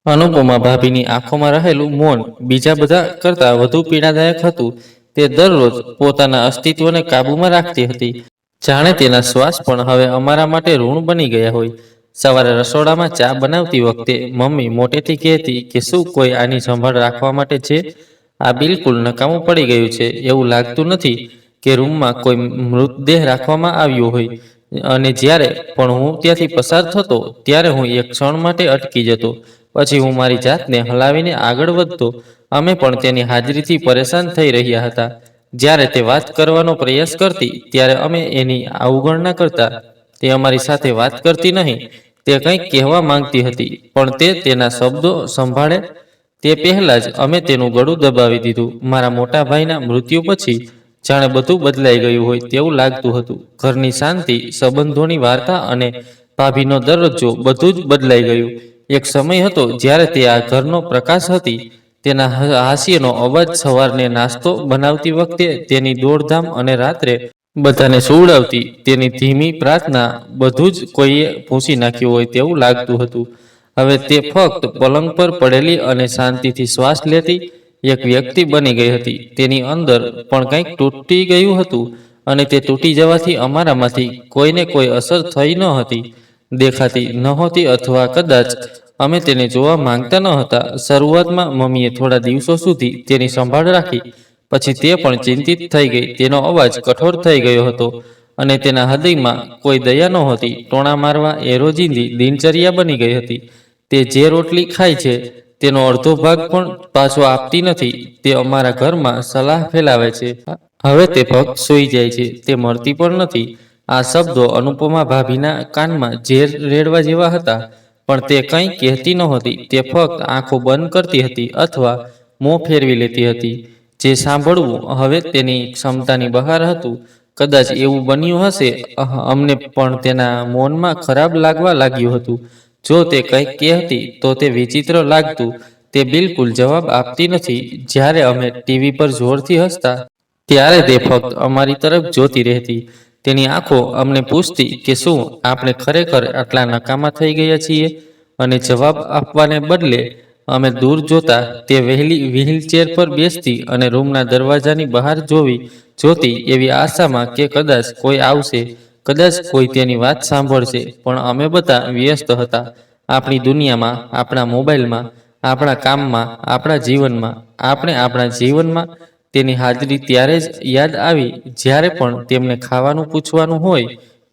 અનુપમા ભાભીની આંખોમાં રહેલું મૌન બીજા બધા કરતાં વધુ પીડાદાયક હતું. તે દરરોજ પોતાના અસ્તિત્વને કાબૂમાં રાખતી હતી, જાણે તેના શ્વાસ પણ હવે અમારા માટે ઋણ બની ગયા હોય. સવારે રસોડામાં ચા બનાવતી વખતે મમ્મી મોટેથી કહેતી કે શું કોઈ આની સંભાળ રાખવા માટે છે? આ બિલકુલ નકામું પડી ગયું છે. એવું લાગતું નથી કે રૂમમાં કોઈ મૃતદેહ રાખવામાં આવ્યો હોય. અને જ્યારે પણ હું ત્યાંથી પસાર થતો ત્યારે હું એક ક્ષણ માટે અટકી જતો. પછી હું મારી જાતને હલાવીને આગળ વધતો. અમે પણ તેની હાજરીથી પરેશાન થઈ રહ્યા હતા. જ્યારે તે વાત કરવાનો પ્રયાસ કરતી ત્યારે અમે એની અવગણના કરતા. તે અમારી સાથે વાત કરતી નહીં. તે કંઈક કહેવા માંગતી હતી, પણ તે તેના શબ્દો સંભાળે તે પહેલા જ અમે તેનું ગળું દબાવી દીધું. મારા મોટા ભાઈના મૃત્યુ પછી જાણે બધું બદલાઈ ગયું હોય તેવું લાગતું હતું. ઘરની શાંતિ, સંબંધોની વાર્તા અને ભાભીનો દરજ્જો બધું જ બદલાઈ ગયું. એક સમય હતો જ્યારે તે આ ઘરનો પ્રકાશ હતી. તેના હાસ્યનો અવાજ, સવારને નાસ્તો બનાવતી વખતે તેની દોડધામ અને રાત્રે બધાને સુવડાવતી તેની ધીમી પ્રાર્થના, બધું જ કોઈએ ભૂંસી નાખ્યું હોય તેવું લાગતું હતું. હવે તે ફક્ત પલંગ પર પડેલી અને શાંતિથી શ્વાસ લેતી એક વ્યક્તિ બની ગઈ હતી. તેની અંદર પણ કંઈક તૂટી ગયું હતું, અને તે તૂટી જવાથી અમારામાંથી કોઈને કોઈ અસર થઈ ન હતી, દેખાતી નહોતી, અથવા કદાચ અમે તેને જોવા માંગતા ન હતા. શરૂઆતમાં મમ્મીએ થોડા દિવસો સુધી તેની સંભાળ રાખી. પછી તે પણ ચિંતિત થઈ ગઈ. તેનો અવાજ કઠોર થઈ ગયો હતો, અને તેના હૃદયમાં કોઈ દયા નહોતી. ટોણા મારવા એ રોજિંદી દિનચર્યા બની ગઈ હતી. તે જે રોટલી ખાય છે તેનો અડધો ભાગ પણ પાછો આપતી નથી. તે અમારા ઘરમાં સલાહ ફેલાવે છે. હવે તે ફક્ત સૂઈ જાય છે, તે મળતી પણ નથી. આ શબ્દો અનુપમા ભાભીના કાનમાં ઝેર રેડવા જેવા હતા. પણ તે કંઈ કહેતી નહોતી. તે ફક્ત આંખો બંધ કરતી હતી અથવા મોં ફેરવી લેતી હતી. જે સાંભળવું હવે તેની ક્ષમતાની બહાર હતું. કદાચ એવું બન્યું હશે, અમને પણ તેના મૌનમાં ખરાબ લાગવા લાગ્યું હતું. જો તે કંઈક કહેતી તો તે વિચિત્ર લાગતું. તે બિલકુલ જવાબ આપતી નથી. જ્યારે અમે ટીવી પર જોરથી હસતા ત્યારે તે ફક્ત અમારી તરફ જોતી રહેતી. તેની આંખો અમને પૂછતી કે શું આપણે ખરેખર આટલા નકામા થઈ ગયા છીએ? અને જવાબ આપવાને બદલે અમે દૂર જોતા. તે વહેલી વ્હીલચેર પર બેસતી અને રૂમના દરવાજાની બહાર જોતી, એવી આશામાં કે કદાચ કોઈ આવશે, કદાચ કોઈ તેની વાત સાંભળશે. પણ અમે બધા વ્યસ્ત હતા, આપણી દુનિયામાં, આપણા મોબાઈલમાં, આપણા કામમાં, આપણા જીવનમાં. આપણે આપણા જીવનમાં તેની હાજરી ત્યારે જ યાદ આવી જ્યારે પણ તેમને ખાવાનું પૂછવાનું હોય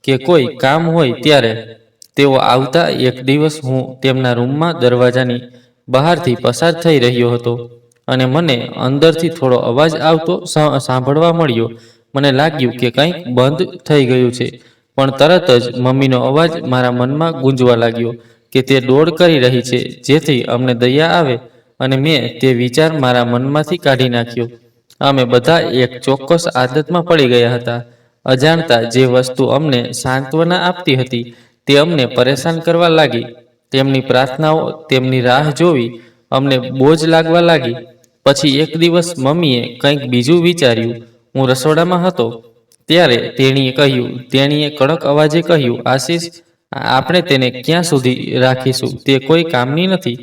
કે કોઈ કામ હોય ત્યારે. તેઓ આવતા. એક દિવસ હું તેમના રૂમમાં દરવાજાની બહારથી પસાર થઈ રહ્યો હતો, અને મને અંદરથી થોડો અવાજ આવતો સાંભળવા મળ્યો. મને લાગ્યું કે કંઈક બંધ થઈ ગયું છે. પણ તરત જ મમ્મીનો અવાજ મારા મનમાં ગુંજવા લાગ્યો કે તે દોડ કરી રહી છે, જેથી અમને દયા આવે. અને મેં તે વિચાર મારા મનમાંથી કાઢી નાખ્યો. અમે બધા એક ચોક્કસ આદતમાં પડી ગયા હતા. અજાણતા જે વસ્તુ અમને સાંત્વના આપતી હતી તે અમને પરેશાન કરવા લાગી. તેમની પ્રાર્થનાઓ, તેમની રાહ જોવી અમને બોજ લાગવા લાગી. પછી એક દિવસ મમ્મીએ કંઈક બીજું વિચાર્યું. હું રસોડામાં હતો ત્યારે તેણીએ કડક અવાજે કહ્યું, આશીષ, આપણે તેને ક્યાં સુધી રાખીશું? તે કોઈ કામની નથી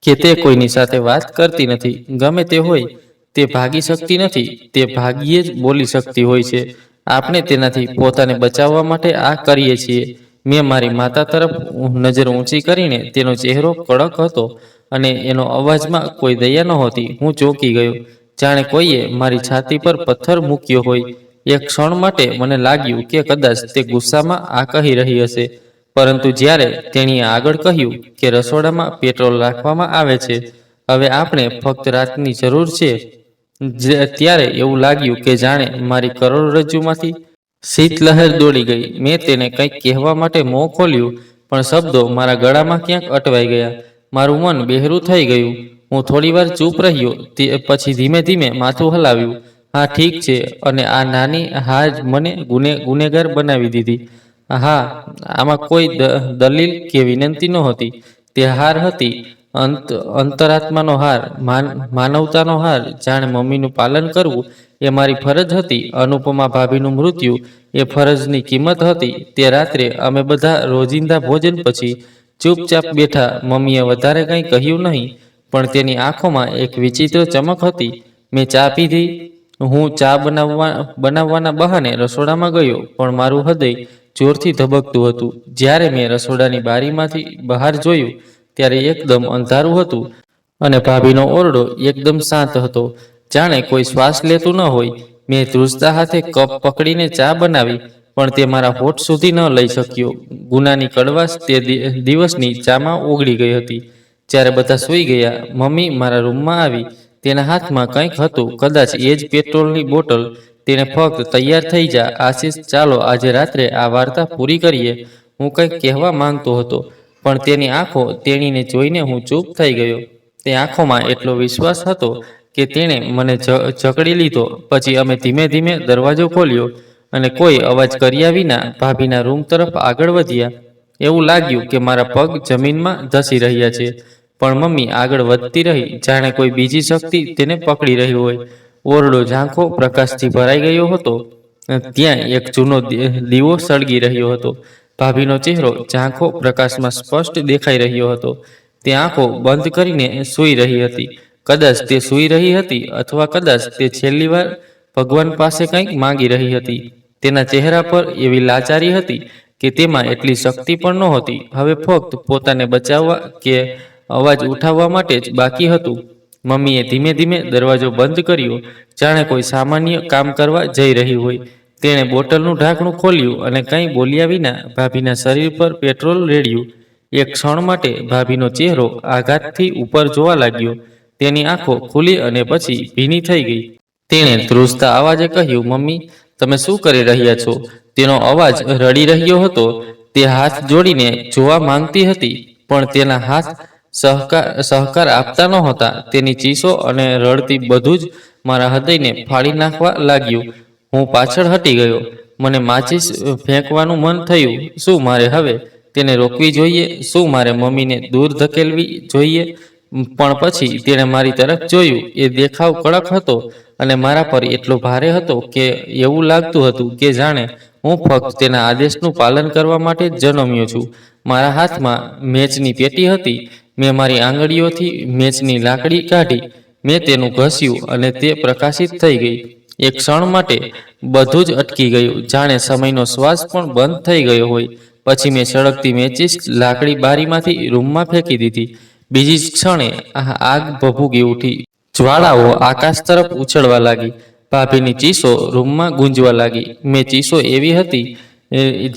કે તે કોઈની સાથે વાત કરતી નથી. ગમે તે હોય, તે ભાગી શકતી નથી. તે ભાગ્યે જ બોલી શકતી હોય છે. આપણે તેનાથી પોતાને બચાવવા માટે આ કરીએ છીએ. મેં મારી માતા તરફ નજર ઊંચી કરીને. તેનો ચહેરો કડક હતો અને એનો અવાજમાં કોઈ દયા નહોતી. હું ચોંકી ગયો, જાણે કોઈએ મારી છાતી પર પથ્થર મૂક્યો હોય. એક ક્ષણ માટે મને લાગ્યું કે કદાચ તે ગુસ્સામાં આ કહી રહી હશે. પરંતુ જ્યારે તેણીએ આગળ કહ્યું કે રસોડામાં પેટ્રોલ રાખવામાં આવે છે, હવે આપણે ફક્ત રાતની જરૂર છે, ત્યારે એવું લાગ્યું કે જાણે મારી કરોડરજ્જુમાંથી શીતલહેર દોડી ગઈ. મેં તેને કંઈક કહેવા માટે મોં ખોલ્યું, પણ શબ્દો મારા ગળામાં ક્યાંક અટવાઈ ગયા. મારું મન બહેરું થઈ ગયું. હું થોડીવાર ચૂપ રહ્યો, પછી ધીમે ધીમે માથું હલાવ્યું. હા, ઠીક છે. અને આ નાની હાર મને ગુનેગાર બનાવી દીધી. હા, આમાં કોઈ દલીલ કે વિનંતી નહોતી. તે હાર હતી, અંતરાત્માનો હાર, માનવતાનો હાર. જાણે મમ્મીનું પાલન કરવું એ મારી ફરજ હતી. અનુપમા ભાભીનું મૃત્યુ એ ફરજની કિંમત હતી. તે રાત્રે અમે બધા રોજિંદા ભોજન પછી ચૂપચાપ બેઠા. મમ્મીએ વધારે કંઈ કહ્યું નહીં, પણ તેની આંખોમાં એક વિચિત્ર ચમક હતી. મેં ચા પીધી. હું ચા બનાવવાના બહાને રસોડામાં ગયો, પણ મારું હૃદય જોરથી ધબકતું હતું. જ્યારે મેં રસોડાની બારીમાંથી બહાર જોયું, ત્યારે એકદમ અંધારું હતું અને ભાભીનો ઓરડો એકદમ શાંત હતો, જાણે કોઈ શ્વાસ લેતું ન હોય. મેં ધ્રુજતા હાથે કપ પકડીને ચા બનાવી, પણ તે મારા હોઠ સુધી ન લઈ શક્યો. ગુનાની કડવાશ તે દિવસની ચામાં ઓગળી ગઈ હતી. જ્યારે બધા સૂઈ ગયા, મમ્મી મારા રૂમમાં આવી. તેના હાથમાં કંઈક હતું, કદાચ એ જ પેટ્રોલની બોટલ. તેને ફક્ત તૈયાર થઈ જા આશીષ, ચાલો આજે રાત્રે આ વાર્તા પૂરી કરીએ. હું કંઈક કહેવા માંગતો હતો, પણ તેની આંખો તેણીને જોઈને હું ચૂપ થઈ ગયો. તે આંખોમાં એટલો વિશ્વાસ હતો કે તેણે મને જકડી લીધો. પછી અમે ધીમે ધીમે દરવાજો ખોલ્યો અને કોઈ અવાજ કર્યા વિના ભાભીના રૂમ તરફ આગળ વધ્યા. એવું લાગ્યું કે મારા પગ જમીનમાં ધસી રહ્યા છે, પણ મમ્મી આગળ વધતી રહી, જાણે કોઈ બીજી શક્તિ તેને પકડી રહી હોય. ઓરડો ઝાંખો પ્રકાશથી ભરાઈ ગયો હતો. ત્યાં એક જૂનો દીવો સળગી રહ્યો હતો. ભાભીનો ચહેરો ઝાંખો પ્રકાશમાં સ્પષ્ટ દેખાઈ રહ્યો હતો. તે આંખો બંધ કરીને સૂઈ રહી હતી. કદાચ તે સૂઈ રહી હતી, અથવા કદાચ તે છેલ્લી વાર ભગવાન પાસે કંઈક માંગી રહી હતી. તેના ચહેરા પર એવી લાચારી હતી કે તેમાં એટલી શક્તિ પણ નહોતી. હવે ફક્ત પોતાને બચાવવા કે અવાજ ઉઠાવવા માટે જ બાકી હતું. મમ્મીએ ધીમે ધીમે દરવાજો બંધ કર્યો, જાણે કોઈ સામાન્ય કામ કરવા જઈ રહી હોય. તેણે બોટલનું ઢાંકણું ખોલ્યું અને કંઈ બોલ્યા વિના ભાભીના શરીર પર પેટ્રોલ રેડ્યું. એક ક્ષણ માટે ભાભીનો ચહેરો આઘાતથી ઉપર જોવા લાગ્યો. તેની આંખો ખુલી અને પછી ભીની થઈ ગઈ. તેણે ધ્રુજતા અવાજે કહ્યું, મમ્મી, તમે શું કરી રહ્યા છો? તેનો અવાજ રડી રહ્યો હતો. તે હાથ જોડીને જોવા માંગતી હતી, પણ તેના હાથ સહકાર આપતા નહોતા. તેની ચીસો અને રડતી બધું જ મારા હૃદયને ફાડી નાખવા લાગ્યું. હું પાછળ હટી ગયો. મને માચીસ ફેંકવાનું મન થયું. શું મારે હવે તેને રોકવી જોઈએ? શું મારે મમ્મીને દૂર ધકેલવી જોઈએ? પણ પછી તેણે મારી તરફ જોયું. એ દેખાવ કડક હતો અને મારા પર એટલો ભારે હતો કે એવું લાગતું હતું કે જાણે હું ફક્ત તેના આદેશનું પાલન કરવા માટે જ જન્મ્યો છું. મારા હાથમાં મેચની પેટી હતી. મેં મારી આંગળીઓથી મેચની લાકડી કાઢી. મેં તેનું ઘસ્યું અને તે પ્રકાશિત થઈ ગઈ. એક ક્ષણ માટે બધું જ અટકી ગયું, જાણે સમયનો શ્વાસ પણ બંધ થઈ ગયો હોય. પછી મેં સળગતી મેચીસ લાકડી બારીમાંથી રૂમમાં ફેંકી દીધી. બીજી જ ક્ષણે આગ ભભૂકી ઉઠી. જ્વાળાઓ આકાશ તરફ ઉછળવા લાગી. ભાભીની ચીસો રૂમમાં ગુંજવા લાગી. મેં ચીસો એવી હતી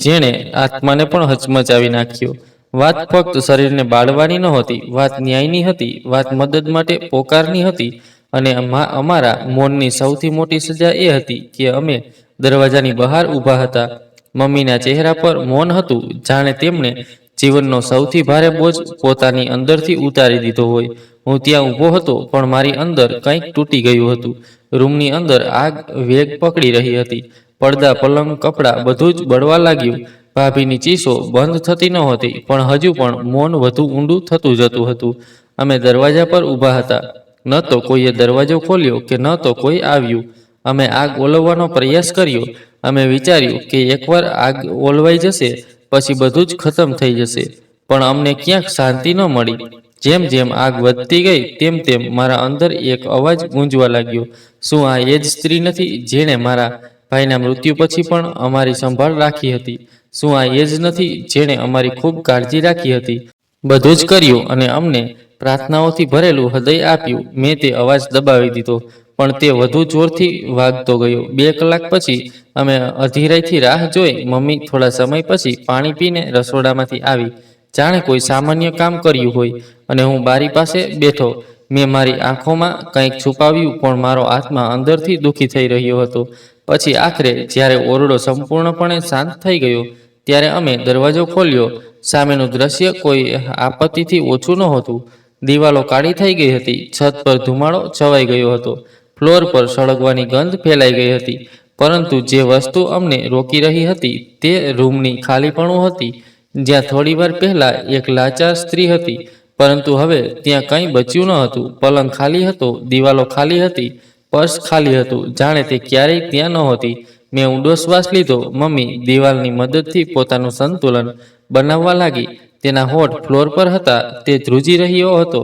જેણે આત્માને પણ હચમચાવી નાખ્યો. વાત ફક્ત શરીરને બાળવાની નહોતી, વાત ન્યાયની હતી, વાત મદદ માટે પોકારની હતી. અને અમારા મૌનની સૌથી મોટી સજા એ હતી કે અમે દરવાજાની બહાર ઊભા હતા. મમ્મીના ચહેરા પર મૌન હતું, જાણે તેમણે જીવનનો સૌથી ભારે બોજ પોતાની અંદરથી ઉતારી દીધો હોય. હું ત્યાં ઊભો હતો, પણ મારી અંદર કંઈક તૂટી ગયું હતું. રૂમની અંદર આગ વેગ પકડી રહી હતી. પડદા, પલંગ, કપડાં બધું જ બળવા લાગ્યું. ભાભીની ચીસો બંધ થતી નહોતી, પણ હજુ પણ મૌન વધુ ઊંડું થતું જતું હતું. અમે દરવાજા પર ઊભા હતા. ન તો કોઈએ દરવાજો ખોલ્યો કે ન તો કોઈ આવ્યું. અમે આગ ઓલવવાનો પ્રયાસ કર્યો. અમે વિચાર્યું કે એકવાર આગ ઓલવાઈ જશે પછી બધું જ ખતમ થઈ જશે, પણ અમને ક્યાંક શાંતિ ન મળી. જેમ જેમ આગ વધતી ગઈ, તેમ તેમ મારા અંદર એક અવાજ ગુંજવા લાગ્યો. શું આ એ જ સ્ત્રી નથી જેણે મારા ભાઈના મૃત્યુ પછી પણ અમારી સંભાળ રાખી હતી? શું આ એ જ નથી જેણે અમારી ખૂબ કાળજી રાખી હતી? બધું જ કર્યું અને અમને પ્રાર્થનાઓથી ભરેલું હૃદય આપ્યું. મેં તે અવાજ દબાવી દીધો, પણ તે વધુ જોરથી વાગતો ગયો. 2 કલાક પછી અમે અધીરાઈથી રાહ જોઈ. મમ્મી થોડા સમય પછી પાણી પીને રસોડામાંથી આવી, જાણે કોઈ સામાન્ય કામ કર્યું હોય. અને હું બારી પાસે બેઠો. મેં મારી આંખોમાં કંઈક છુપાવ્યું, પણ મારો આત્મા અંદરથી દુઃખી થઈ રહ્યો હતો. પછી આખરે જ્યારે ઓરડો સંપૂર્ણપણે શાંત થઈ ગયો, ત્યારે અમે દરવાજો ખોલ્યો. સામેનું દ્રશ્ય કોઈ આપત્તિથી ઓછું નહોતું. દિવાલો કાળી થઈ ગઈ હતી. છત પર ધુમાડો છવાઈ ગયો હતો. ફ્લોર પર સળગવાની ગંધ ફેલાઈ ગઈ હતી. પરંતુ જે વસ્તુ અમને રોકી રહી હતી તે રૂમની ખાલીપણું હતી. જ્યાં થોડીવાર પહેલા એક લાચાર સ્ત્રી હતી, પરંતુ હવે ત્યાં કંઈ બચ્યું ન હતું. પલંગ ખાલી હતો, દિવાલો ખાલી હતી, પર્સ ખાલી હતું, જાણે તે ક્યારેય ત્યાં નહોતી. મેં ઊંડો શ્વાસ લીધો. મમ્મી દિવાલની મદદથી પોતાનું સંતુલન બનાવવા લાગી. તેના હોઠ ફ્લોર પર હતા. તે ધ્રુજી રહ્યો હતો,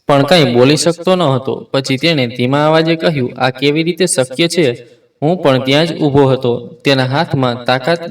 પણ કંઈ બોલી શકતો ન હતો. પછી તેણે ધીમા અવાજે કહ્યું, આ કેવી રીતે શક્ય છે? હું પણ ત્યાં જ ઊભો હતો. તેના હાથમાં તાકાત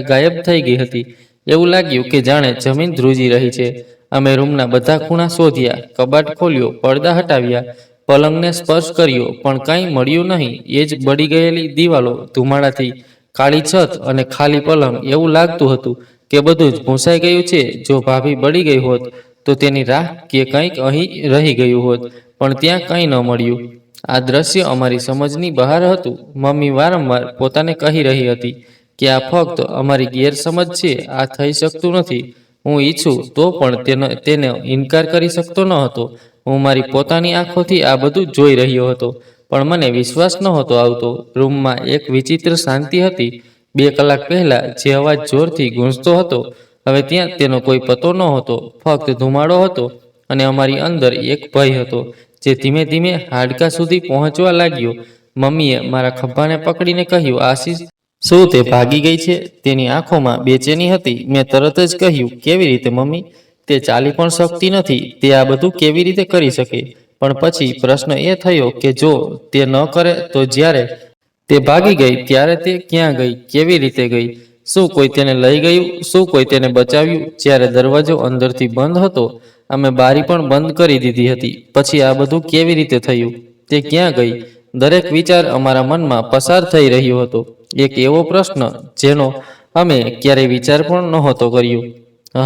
ગાયબ થઈ ગઈ હતી. એવું લાગ્યું કે જાણે જમીન ધ્રુજી રહી છે. અમે રૂમના બધા ખૂણા શોધ્યા, કબાટ ખોલ્યો, પડદા હટાવ્યા, પલંગને સ્પર્શ કર્યો, પણ કંઈ મળ્યું નહીં. એ જ બળી ગયેલી દિવાલો, ધુમાડાથી કાળી છત અને ખાલી પલંગ. એવું લાગતું હતું કે બધું જ ભૂંસાઈ ગયું છે. જો ભાભી બળી ગઈ હોત તો તેની રાહ કે કંઈક અહીં રહી ગયું હોત, પણ ત્યાં કંઈ ન મળ્યું. આ દ્રશ્ય અમારી સમજની બહાર હતું. મમ્મી વારંવાર પોતાને કહી રહી હતી કે આ ફક્ત અમારી ગેરસમજ છે, આ થઈ શકતું નથી. હું ઈચ્છું તો પણ તેને ઇનકાર કરી શકતો ન હતો. હું મારી પોતાની આંખોથી આ બધું જોઈ રહ્યો હતો, પણ મને વિશ્વાસ નહોતો આવતો. રૂમમાં એક વિચિત્ર શાંતિ હતી. 2 કલાક પહેલા જે અવાજ જોરથી ગૂંજતો હતો, હવે ત્યાં તેનો કોઈ પતો નહોતો. ફક્ત ધુમાડો હતો અને અમારી અંદર એક ભય હતો જે ધીમે ધીમે હાડકાં સુધી પહોંચવા લાગ્યો. મમ્મીએ મારા ખભાને પકડીને કહ્યું, આશીષ, શું તે ભાગી ગઈ છે? તેની આંખોમાં બેચેની હતી. મેં તરત જ કહ્યું, કેવી રીતે મમ્મી? તે ચાલી પણ શકતી નથી. તે આ બધું કેવી રીતે કરી શકે? પણ પછી પ્રશ્ન એ થયો કે જો તે ન કરે તો? જ્યારે તે ભાગી ગઈ ત્યારે તે ક્યાં ગઈ? કેવી રીતે ગઈ? શું કોઈ તેને લઈ ગયું? શું કોઈ તેને બચાવ્યું? જ્યારે દરવાજો અંદરથી બંધ હતો, અમે બારી પણ બંધ કરી દીધી હતી. પછી આ બધું કેવી રીતે થયું? તે ક્યાં ગઈ? દરેક વિચાર અમારા મનમાં પસાર થઈ રહ્યો હતો. એક એવો પ્રશ્ન જેનો અમે ક્યારેય વિચાર પણ નહોતો કર્યો.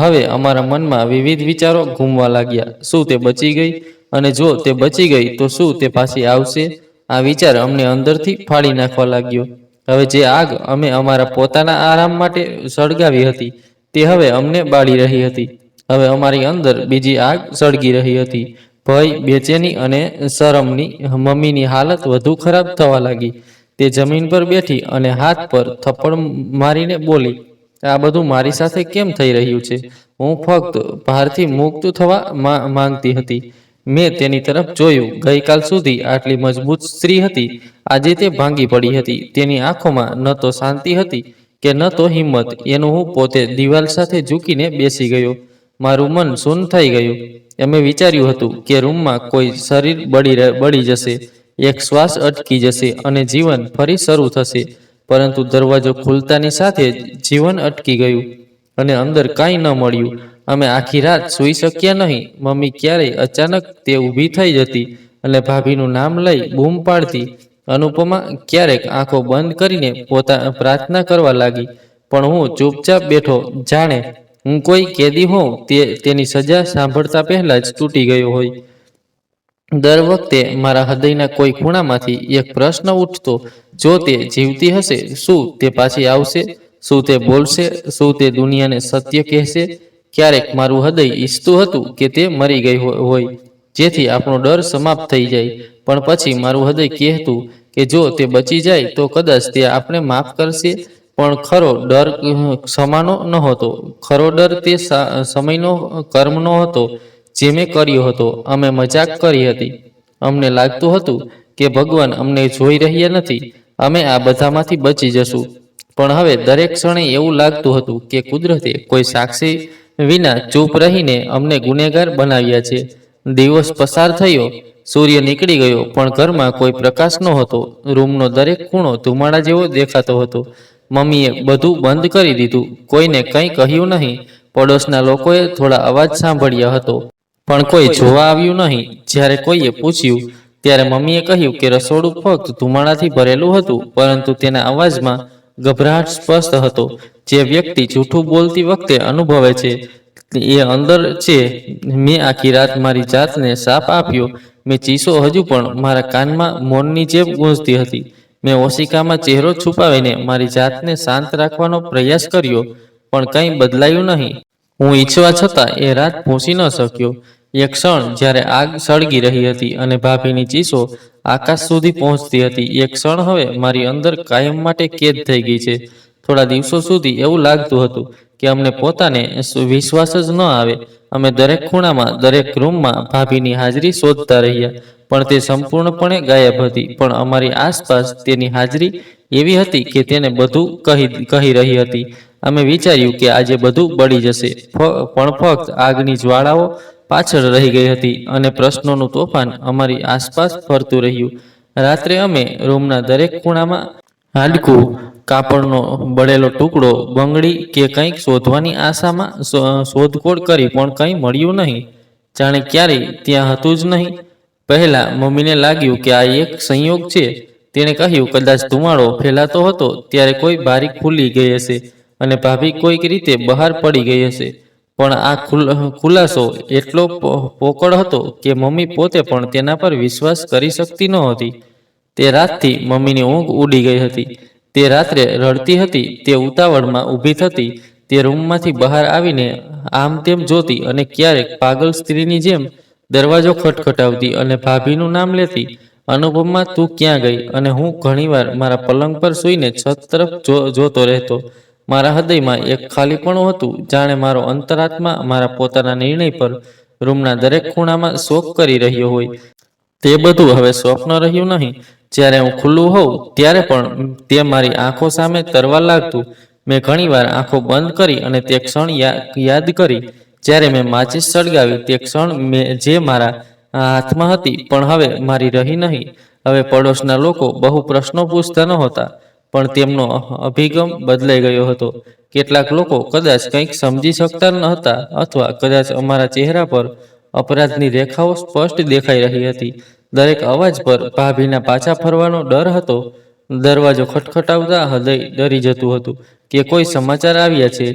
હવે અમારા મનમાં વિવિધ વિચારો ઘૂમવા લાગ્યા. શું તે બચી ગઈ? અને જો તે બચી ગઈ તો શું તે પાછી આવશે? આ વિચાર અમને અંદરથી ફાડી નાખવા લાગ્યો. હવે જે આગ અમે અમારા પોતાના આરામ માટે સળગાવી હતી, તે હવે અમને બાળી રહી હતી. હવે અમારી અંદર બીજી આગ સળગી રહી હતી, ભય, બેચેની અને શરમની. મમ્મીની હાલત વધુ ખરાબ થવા લાગી. તે જમીન પર બેઠી અને હાથ પર થપ્પડ મારીને બોલી, આ બધું મારી સાથે કેમ થઈ રહ્યું છે? હું ફક્ત ભારથી મુક્ત થવા માંગતી હતી. મેં તેની તરફ જોયું. ગઈકાલ સુધી આટલી મજબૂત સ્ત્રી હતી, આજે તે ભાંગી પડી હતી. તેની આંખોમાં ન તો શાંતિ હતી કે ન તો હિંમત. એનું હું પોતે દિવાલ સાથે ઝૂકીને બેસી ગયો. મારું મન શૂન થઈ ગયું. અમે વિચાર્યું હતું કે રૂમમાં કોઈ શરીર બળી જશે, એક શ્વાસ અટકી જશે અને જીવન ફરી શરૂ થશે. પરંતુ દરવાજો ખુલતાની સાથે જ જીવન અટકી ગયું અને અંદર કાંઈ ન મળ્યું. અમે આખી રાત સૂઈ શક્યા નહીં. મમ્મી ક્યારેય અચાનક તે ઊભી થઈ જતી અને ભાભીનું નામ લઈ બૂમ પાડતી. અનુપમા ક્યારેક આંખો બંધ કરીને પ્રાર્થના કરવા લાગી. પણ હું ચૂપચાપ બેઠો, જાણે હું કોઈ કેદી હોઉં તેની સજા સાંભળતા પહેલા જ તૂટી ગયો હોય. દર વખતે મારા હૃદયના કોઈ ખૂણામાંથી એક પ્રશ્ન ઉઠતો, જો તે જીવતી હશે, શું તે પાછી આવશે? શું તે બોલશે? શું તે દુનિયાને સત્ય કહેશે? ક્યારેક મારું હૃદય ઈચ્છતું હતું કે તે મરી ગઈ હોય, જેથી આપણો ડર સમાપ્ત થઈ જાય. પણ પછી મારું હૃદય કહેતું કે જો તે બચી જાય તો કદાચ તે આપણે માફ કરશે. પણ ખરો ડર ક્ષમાનો નહોતો. ખરો ડર તે સમયનો, કર્મનો હતો જે મેં કર્યો હતો. અમે મજાક કરી હતી. અમને લાગતું હતું કે ભગવાન અમને જોઈ રહ્યા નથી. અમે આ બધામાંથી બચી જશું. પણ હવે દરેક ક્ષણે એવું લાગતું હતું કે કુદરતે કોઈ સાક્ષી વિના ચૂપ રહીને અમને ગુનેગાર બનાવ્યા છે. દિવસ પસાર થયો, સૂર્ય નીકળી ગયો, પણ ઘરમાં કોઈ પ્રકાશ નહોતો. રૂમનો દરેક ખૂણો ધુમાડા જેવો દેખાતો હતો. મમ્મીએ બધું બંધ કરી દીધું. કોઈને કંઈ કહ્યું નહીં. પડોશના લોકોએ થોડા અવાજ સાંભળ્યા હતો, પણ કોઈ જોવા આવ્યું નહીં. જ્યારે કોઈએ પૂછ્યું ત્યારે મમ્મીએ કહ્યું કે રસોડું ફક્ત ધુમાડાથી ભરેલું હતું, પરંતુ તેના અવાજમાં ગભરાટ સ્પષ્ટ હતો. જે વ્યક્તિ જૂઠું બોલતી વખતે અનુભવે છે એ અંદર છે. મેં આખી રાત મારી જાતને શાપ આપ્યો. મેં ચીસો હજુ પણ મારા કાનમાં મૌનની જેમ ગૂંજતી હતી. મેં ઓશિકામાં ચહેરો છુપાવીને મારી જાતને શાંત રાખવાનો પ્રયાસ કર્યો, પણ કંઈ બદલાયું નહીં. હું ઈચ્છવા છતાં એ રાત ભૂંસી ન શક્યો. એક ક્ષણ જ્યારે આગ સળગી રહી હતી અને ભાભીની ચીસો આકાશ સુધી પહોંચતી હતી. એક ક્ષણ હવે મારી અંદર કાયમ માટે કેદ થઈ ગઈ છે. થોડા દિવસો સુધી એવું લાગતું હતું કે અમને પોતાને વિશ્વાસ જ ન આવે. અમે દરેક ખૂણામાં, દરેક રૂમમાં ભાભીની હાજરી શોધતા રહ્યા, પણ તે સંપૂર્ણપણે ગાયબ હતી. પણ અમારી આસપાસ તેની હાજરી એવી હતી કે તેને બધું કહી રહી હતી. અમે વિચાર્યું કે આજે બધું બળી જશે, પણ ફક્ત આગની જ્વાળાઓ પાછળ રહી ગઈ હતી અને પ્રશ્નોનું તોફાન અમારી આસપાસ ફરતું રહ્યું. રાત્રે અમે રૂમના દરેક ખૂણામાં હાડકું, કાપડનો બળેલો ટુકડો, બંગડી કે કંઈક શોધવાની આશામાં શોધખોળ કરી પણ કંઈ મળ્યું નહીં. જાણે ક્યારેય ત્યાં હતું જ નહીં. પહેલા મમ્મીને લાગ્યું કે આ એક સંયોગ છે. તેણે કહ્યું, કદાચ ધુમાડો ફેલાતો હતો ત્યારે કોઈ બારી ખુલી ગઈ હશે અને ભાભી કોઈક રીતે બહાર પડી ગઈ હશે. પણ આ ખુલાસો એટલો પોકળ હતો કે મમ્મી પોતે પણ તેના પર વિશ્વાસ કરી શકતી નહોતી. તે રાતથી મમ્મીની ઊંઘ ઉડી ગઈ હતી. તે રાત્રે રડતી હતી. તે ઉતાવળમાં ઊભી થતી. તે રૂમમાંથી બહાર આવીને આમ તેમ જોતી અને ક્યારેક પાગલ સ્ત્રીની જેમ દરવાજો ખટખટાવતી અને ભાભીનું નામ લેતી. અનુપમા, તું ક્યાં ગઈ? અને હું ઘણીવાર મારા પલંગ પર સૂઈને છત તરફ જોતો રહેતો. મારા હૃદયમાં એક ખાલીપણું હતું, જાણે મારો અંતરાત્મા મારા પોતાના નિર્ણય પર રૂમના દરેક ખૂણામાં શોક કરી રહ્યો હોય. તે બધું હવે સ્વપ્ન રહ્યું નહીં. જ્યારે હું ખુલ્લું હોઉં ત્યારે પણ તે મારી આંખો સામે તરવા લાગતું. મેં ઘણીવાર આંખો બંધ કરી અને તે ક્ષણ યાદ કરી જ્યારે મેં માચિસ સળગાવી. તે ક્ષણ જે મારા હાથમાં હતી પણ હવે મારી રહી નહીં. હવે પડોશના લોકો બહુ પ્રશ્નો પૂછતા નહોતા, પણ તેમનો અભિગમ બદલાઈ ગયો હતો. કેટલાક લોકો કદાચ કંઈક સમજી શકતા ન હતા, અથવા કદાચ અમારા ચહેરા પર અપરાધની રેખાઓ સ્પષ્ટ દેખાઈ રહી હતી. દરેક અવાજ પર ભાભીના પાછા ફરવાનો ડર હતો. દરવાજો ખટખટાવતા હૃદય ડરી જતું હતું કે કોઈ સમાચાર આવ્યા છે.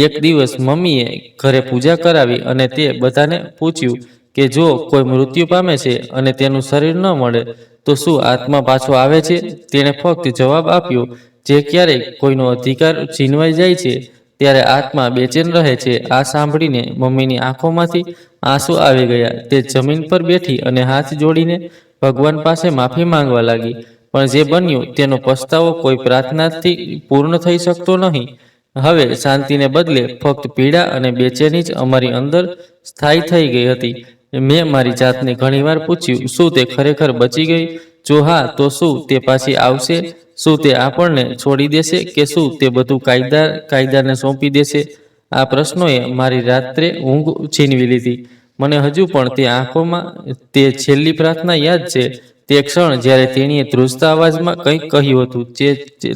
એક દિવસ મમ્મીએ ઘરે પૂજા કરાવી અને તે બધાને પૂછ્યું કે જો કોઈ મૃત્યુ પામે છે અને તેનું શરીર ન મળે તો શું આત્મા પાછો આવે છે? તેણે ફક્ત જવાબ આપ્યો, જે ક્યારેક કોઈનો અધિકાર છીનવાઈ જાય છે ત્યારે આત્મા બેચેન રહે છે. આ સાંભળીને મમ્મીની આંખોમાંથી આંસુ આવી ગયા. તે જમીન પર બેઠી અને હાથ જોડીને ભગવાન પાસે માફી માંગવા લાગી. પણ જે બન્યું તેનો પસ્તાવો કોઈ પ્રાર્થનાથી પૂર્ણ થઈ શકતો નહીં. હવે શાંતિને બદલે ફક્ત પીડા અને બેચેની જ અમારી અંદર સ્થાયી થઈ ગઈ હતી. મેં મારી જાતને ઘણીવાર પૂછ્યું, શું તે ખરેખર બચી ગઈ? જો હા, તો શું તે પાછી આવશે? શું તે આપણને છોડી દેશે કે શું તે બધું કાયદાને સોંપી દેશે? આ પ્રશ્નોએ મારી રાત્રે ઊંઘ છીનવી લીધી. મને હજુ પણ તે આંખોમાં તે છેલ્લી પ્રાર્થના યાદ છે. તે ક્ષણ જ્યારે તેણીએ ધ્રુજતા અવાજમાં કંઈક કહ્યું હતું,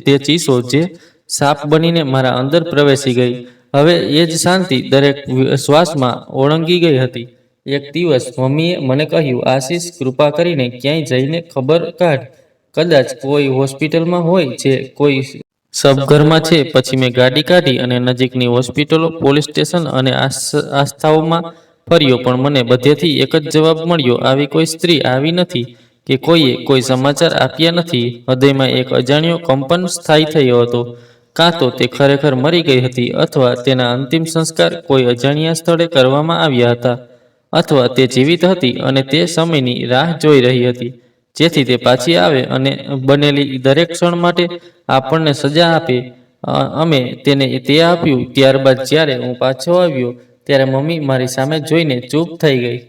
તે ચીસો જે સાપ બનીને મારા અંદર પ્રવેશી ગઈ. હવે એ જ શાંતિ દરેક શ્વાસમાં ઓળંગી ગઈ હતી. એક દિવસ મમ્મીએ મને કહ્યું, આશીષ, કૃપા કરીને ક્યાંય જઈને ખબર કાઢ. કદાચ કોઈ હોસ્પિટલમાં હોય છે, કોઈ સબઘરમાં છે. પછી મેં ગાડી કાઢી અને નજીકની હોસ્પિટલો, પોલીસ સ્ટેશન અને આસ્થાઓમાં ફર્યો, પણ મને બધેથી એક જ જવાબ મળ્યો, આવી કોઈ સ્ત્રી આવી નથી કે કોઈએ કોઈ સમાચાર આપ્યા નથી. હૃદયમાં એક અજાણ્યો કંપન સ્થાયી થયો હતો. કાં તો તે ખરેખર મરી ગઈ હતી, અથવા તેના અંતિમ સંસ્કાર કોઈ અજાણ્યા સ્થળે કરવામાં આવ્યા હતા, અથવા તે જીવિત હતી અને તે સમયની રાહ જોઈ રહી હતી જેથી તે પાછી આવે અને બનેલી દરેક ક્ષણ માટે આપણને સજા આપે. અમે તેને તે આપ્યું. ત્યારબાદ જ્યારે હું પાછો આવ્યો ત્યારે મમ્મી મારી સામે જોઈને ચૂપ થઈ ગઈ.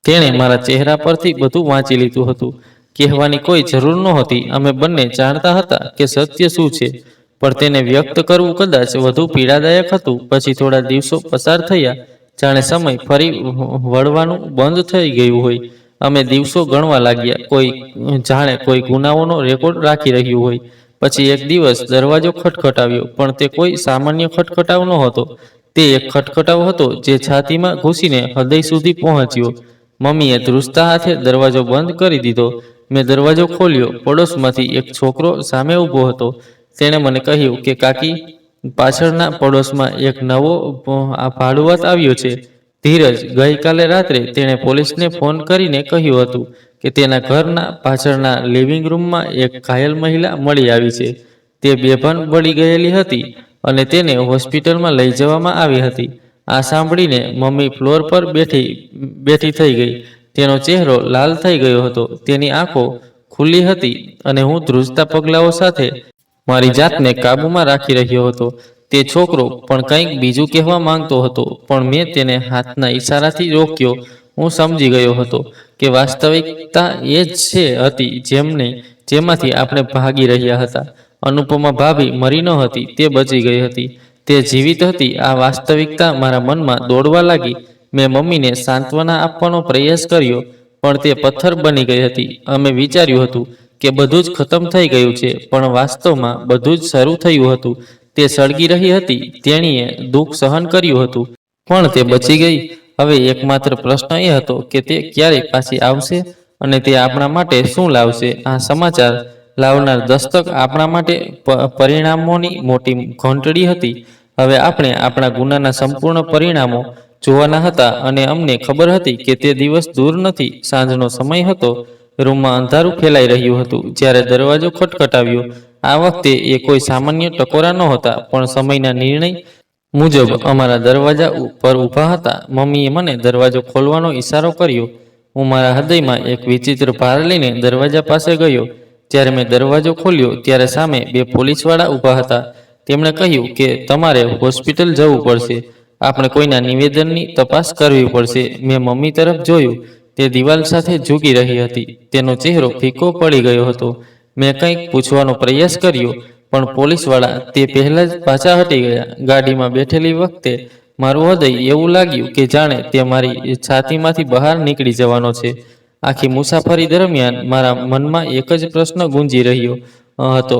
તેણે મારા ચહેરા પરથી બધું વાંચી લીધું હતું. કહેવાની કોઈ જરૂર નહોતી. અમે બંને જાણતા હતા કે સત્ય શું છે, પણ તેને વ્યક્ત કરવું કદાચ વધુ પીડાદાયક હતું. પછી થોડા દિવસો પસાર થયા, જાણે સમય ફરી વળવાનું બંધ થઈ ગયું હોય. અમે દિવસો ગણવા લાગ્યા, જાણે કોઈ ગુનાઓનો રેકોર્ડ રાખી રહ્યું હોય. પછી એક દિવસ દરવાજો ખટખટાવ્યો, પણ તે કોઈ સામાન્ય ખટખટાવ નહોતો. તે એક ખટખટાવ હતો જે છાતીમાં ઘૂસીને હૃદય સુધી પહોંચ્યો. મમ્મીએ ધ્રુજતા હાથે દરવાજો બંધ કરી દીધો. મેં દરવાજો ખોલ્યો. પડોશમાંથી એક છોકરો સામે ઊભો હતો. તેણે મને કહ્યું કે કાકી, પાછળના પડોશમાં એક નવો ભાડુઆત આવ્યો છે, ધીરજ. ગઈકાલે રાત્રે તેણે પોલીસને ફોન કરીને કહ્યું હતું કે તેના ઘરના પાછળના લિવિંગ રૂમમાં એક ઘાયલ મહિલા મળી આવી છે. તે બેભાન પડી ગયેલી હતી અને તેને હોસ્પિટલમાં લઈ જવામાં આવી હતી. આ સાંભળીને મમ્મી ફ્લોર પર બેઠી થઈ ગઈ. તેનો ચહેરો લાલ થઈ ગયો હતો. તેની આંખો ખુલ્લી હતી અને હું ધ્રુજતા પગલાઓ સાથે મારી જાતને કાબૂમાં રાખી રહ્યો હતો. તે છોકરો પણ કંઈક બીજું કહેવા માંગતો હતો, પણ મેં તેને હાથના ઈશારાથી રોક્યો. હું સમજી ગયો હતો કે વાસ્તવિકતા એ જ હતી જેમાંથી આપણે ભાગી રહ્યા હતા. અનુપમા ભાભી મરી ન હતી, તે બચી ગઈ હતી. તે જીવિત હતી આ વાસ્તવિકતા મારા મનમાં દોડવા લાગી. મેં મમ્મીને સાંત્વના આપવાનો પ્રયાસ કર્યો, પણ તે પથ્થર બની ગઈ હતી. અમે વિચાર્યું હતું કે બધું જ ખતમ થઈ ગયું છે, પણ વાસ્તવમાં બધું જ શરૂ થયું હતું. તે સળગી રહી હતી, તેણીએ દુઃખ સહન કર્યું હતું, પણ તે બચી ગઈ. હવે એકમાત્ર પ્રશ્ન એ હતો કે તે ક્યારે પાછી આવશે અને તે આપણા માટે શું લાવશે. આ સમાચાર લાવનાર દસ્તક આપણા માટે પરિણામોની મોટી ઘંટડી હતી. હવે આપણે આપણા ગુનાના સંપૂર્ણ પરિણામો જોવાના હતા અને અમને ખબર હતી કે તે દિવસ દૂર નથી. સાંજનો સમય હતો. રૂમમાં અંધારું ફેલાઈ રહ્યું હતું જ્યારે દરવાજો ખટખટાવ્યો. આ વખતે એ કોઈ સામાન્ય ટકોરા નહોતા, પણ સમયના નિર્ણય મુજબ અમારા દરવાજા પર ઊભા હતા. મમ્મીએ મને દરવાજો ખોલવાનો ઈશારો કર્યો. હું મારા હૃદયમાં એક વિચિત્ર ભાર લઈને દરવાજા પાસે ગયો. જ્યારે મેં દરવાજો ખોલ્યો ત્યારે સામે બે પોલીસવાળા ઊભા હતા. તેમણે કહ્યું કે તમારે હોસ્પિટલ જવું પડશે. આપણે કોઈના નિવેદનની તપાસ કરવી પડશે. મેં મમ્મી તરફ જોયું. તે દિવાલ સાથે ઝૂકી રહી હતી. તેનો ચહેરો ફીકો પડી ગયો હતો. મેં કંઈક પૂછવાનો પ્રયાસ કર્યો, પણ પોલીસવાળા તે પહેલા જ પાછા હટી ગયા. ગાડીમાં બેઠેલી વખતે મારું હૃદય એવું લાગ્યું કે જાણે તે મારી છાતીમાંથી બહાર નીકળી જવાનો છે. આખી મુસાફરી દરમિયાન મારા મનમાં એક જ પ્રશ્ન ગુંજી રહ્યો હતો,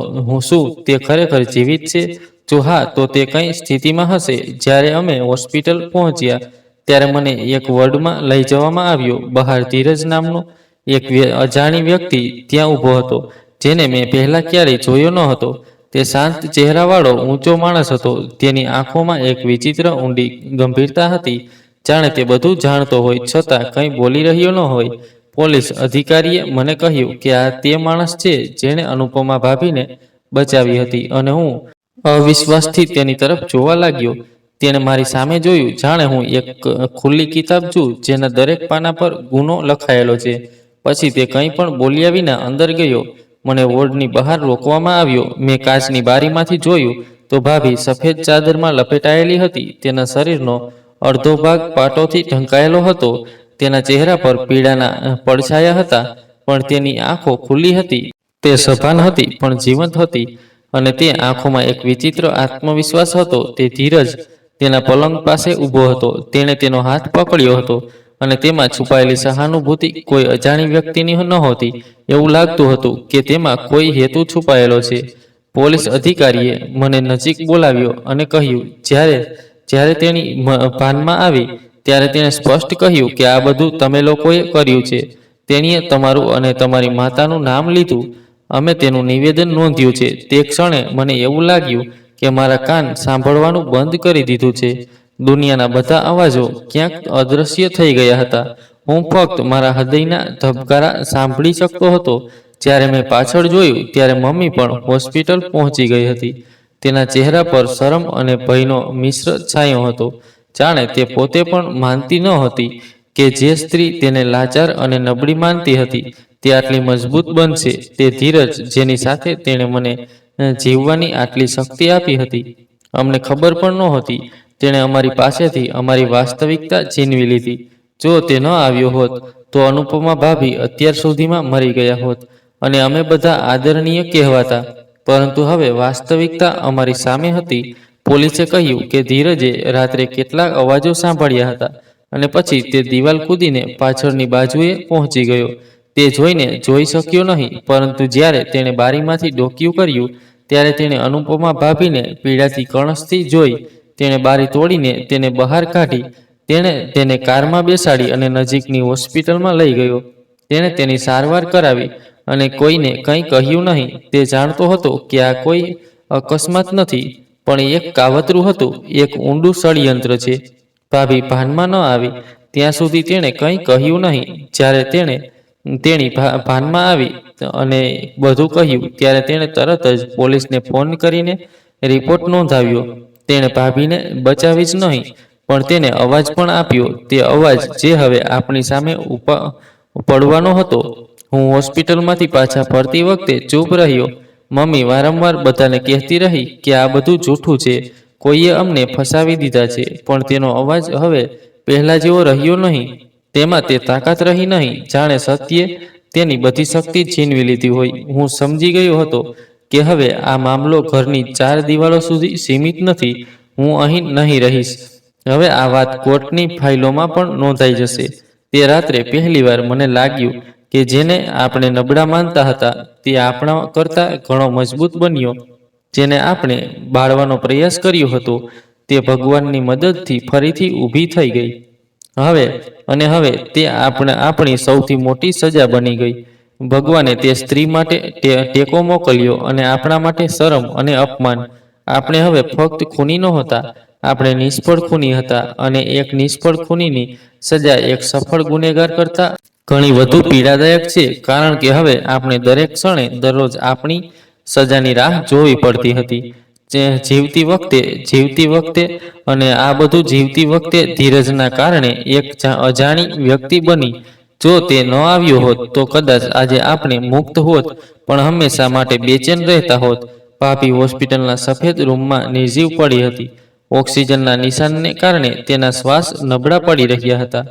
શું તે ખરેખર જીવિત છે? જો હા, તો તે કઈ સ્થિતિમાં હશે? જ્યારે અમે હોસ્પિટલ પહોંચ્યા ત્યારે મને એક વોર્ડમાં લઈ જવામાં આવ્યો. બહાર ધીરજ નામનો એક અજાણી વ્યક્તિ ત્યાં ઊભો હતો, જેને મેં પહેલા ક્યારેય જોયો ન હતો. તે શાંત ચહેરાવાળો ઊંચો માણસ હતો. તેની આંખોમાં એક વિચિત્ર ઊંડી ગંભીરતા હતી, જાણે તે બધું જાણતો હોય છતાં કંઈ બોલી રહ્યો ન હોય. પોલીસ અધિકારીએ મને કહ્યું કે આ તે માણસ છે જેણે અનુપમા ભાભીને બચાવી હતી, અને હું અવિશ્વાસથી તેની તરફ જોવા લાગ્યો. તેણે મારી સામે જોયું, જાણે હું એક ખુલ્લી કિતાબ છું જેના દરેક પાના પર ગુનો લખાયેલો છે. પછી તે કંઈ પણ બોલ્યા વિના અંદર ગયો. મને વોર્ડની બહાર રોકવામાં આવ્યો. મેં કાચની બારીમાંથી જોયું તો ભાભી સફેદ ચાદરમાં લપેટાયેલી હતી. તેના શરીરનો અડધો ભાગ પાટોથી ઢંકાયેલો હતો. તેના ચહેરા પર પીડાના પડછાયા હતા, પણ તેની આંખો ખુલ્લી હતી. તે સભાન હતી પણ જીવંત હતી, અને તે આંખોમાં એક વિચિત્ર આત્મવિશ્વાસ હતો. તે ધીરજ તેના પલંગ પાસે ઊભો હતો. તેણે તેનો હાથ પકડ્યો હતો, અને તેમાં છુપાયેલી સહાનુભૂતિ કોઈ અજાણી વ્યક્તિની નહોતી. એવું લાગતું હતું કે તેમાં કોઈ હેતુ છુપાયેલો છે. પોલીસ અધિકારીએ મને નજીક બોલાવ્યો અને કહ્યું, જ્યારે તેની ભાનમાં આવી ત્યારે તેણે સ્પષ્ટ કહ્યું કે આ બધું તમે લોકોએ કર્યું છે. તેણીએ તમારું અને તમારી માતાનું નામ લીધું. અમે તેનું નિવેદન નોંધ્યું છે. તે ક્ષણે મને એવું લાગ્યું કે મારા કાન સાંભળવાનું બંધ કરી દીધું છે. દુનિયાના બધા અવાજો ક્યાંક અદૃશ્ય થઈ ગયા હતા. હું ફક્ત મારા હૃદયના ધબકારા સાંભળી શકતો હતો. જ્યારે મેં પાછળ જોયું ત્યારે મમ્મી પણ હોસ્પિટલ પહોંચી ગઈ હતી. તેના ચહેરા પર શરમ અને ભયનો મિશ્ર છાંયો હતો, જાણે તે પોતે પણ માનતી ન હતી કે જે સ્ત્રી તેને લાચાર અને નબળી માનતી હતી તે આટલી મજબૂત બનશે. તે ધીરજ જેની સાથે તેણે મને જીવવાની આટલી શક્તિ આપી હતી. અમને ખબર પણ નહોતી. તેણે અમારી પાસેથી અમારી વાસ્તવિકતા છીનવી લીધી. જો તે ન આવ્યો હોત તો અનુપમા ભાભી અત્યાર સુધીમાં મરી ગયા હોત અને અમે બધા આદરણીય કહેવાતા. પરંતુ હવે વાસ્તવિકતા અમારી સામે હતી. પોલીસે કહ્યું કે ધીરજે રાત્રે કેટલાક અવાજો સાંભળ્યા હતા, અને પછી તે દિવાલ કૂદીને પાછળની બાજુએ પહોંચી ગયો. તે જોઈને જોઈ શક્યો નહીં, પરંતુ જ્યારે તેણે બારીમાંથી ડોકિયું કર્યું ત્યારે તેણે અનુપમા ભાભીને પીડાતી કણસથી જોઈ. તેણે બારી તોડીને તેને બહાર કાઢી. તેણે તેને કારમાં બેસાડી અને નજીકની હોસ્પિટલમાં લઈ ગયો. તેણે તેની સારવાર કરાવી અને કોઈને કંઈ કહ્યું નહીં. તે જાણતો હતો કે આ કોઈ અકસ્માત નથી, પણ એક કાવતરું હતું, એક ઊંડું ષડયંત્ર છે. ભાભી ભાનમાં ન આવી ત્યાં સુધી તેણે કંઈ કહ્યું નહીં. જ્યારે તેણી ભાનમાં આવી અને બધું કહ્યું ત્યારે તેણે તરત જ પોલીસને ફોન કરીને રિપોર્ટ નોંધાવ્યો. તેણે ભાભીને બચાવી જ નહીં, પણ તેને અવાજ પણ આપ્યો. તે અવાજ જે હવે આપણી સામે પડવાનો હતો. હું હોસ્પિટલમાંથી પાછા ફરતી વખતે ચૂપ રહ્યો. મમ્મી વારંવાર બધાને કહેતી રહી કે આ બધું જૂઠું છે, કોઈએ અમને ફસાવી દીધા છે, પણ તેનો અવાજ હવે પહેલા જેવો રહ્યો નહીં. તેમાં તે તાકાત રહી નહીં, જાણે સત્યે તેની બધી શક્તિ છીનવી લીધી હોય. હું સમજી ગયો હતો કે હવે આ મામલો ઘરની ચાર દિવાલો સુધી સીમિત નથી. હું અહીં નહીં રહીશ. હવે આ વાત કોર્ટની ફાઇલોમાં પણ નોંધાઈ જશે. તે રાત્રે પહેલીવાર મને લાગ્યું કે જેને આપણે નબળા માનતા હતા તે આપણા કરતાં ઘણો મજબૂત બન્યો. જેને આપણે બાળવાનો પ્રયાસ કર્યો હતો તે ભગવાનની મદદથી ફરીથી ઊભી થઈ ગઈ. હવે તે આપણી સૌથી મોટી સજા બની ગઈ. ભગવાને તે સ્ત્રી માટે ટેકો મોકલ્યો અને આપણા માટે શરમ અને અપમાન. આપણે હવે ફક્ત ખૂની નહોતા, આપણે નિષ્ફળ ખૂની હતા, અને એક નિષ્ફળ ખૂનીની સજા એક સફળ ગુનેગાર કરતાં ઘણી વધુ પીડાદાયક છે, કારણ કે હવે આપણે દરેક ક્ષણે દરરોજ આપણી સજાની રાહ જોવી પડતી હતી. જીવતી વખતે અને આ બધું જીવતી વખતે ધીરજના કારણે એક અજાણી વ્યક્તિ બની. જો તે ન આવ્યો હોત તો કદાચ આજે આપણે મુક્ત હોત, પણ હંમેશા માટે બેચેન રહેતા હોત. ભાભી હોસ્પિટલના સફેદ રૂમમાં નિર્જીવ પડી હતી. ઓક્સિજનના નિશાનને કારણે તેના શ્વાસ નબળા પડી રહ્યા હતા,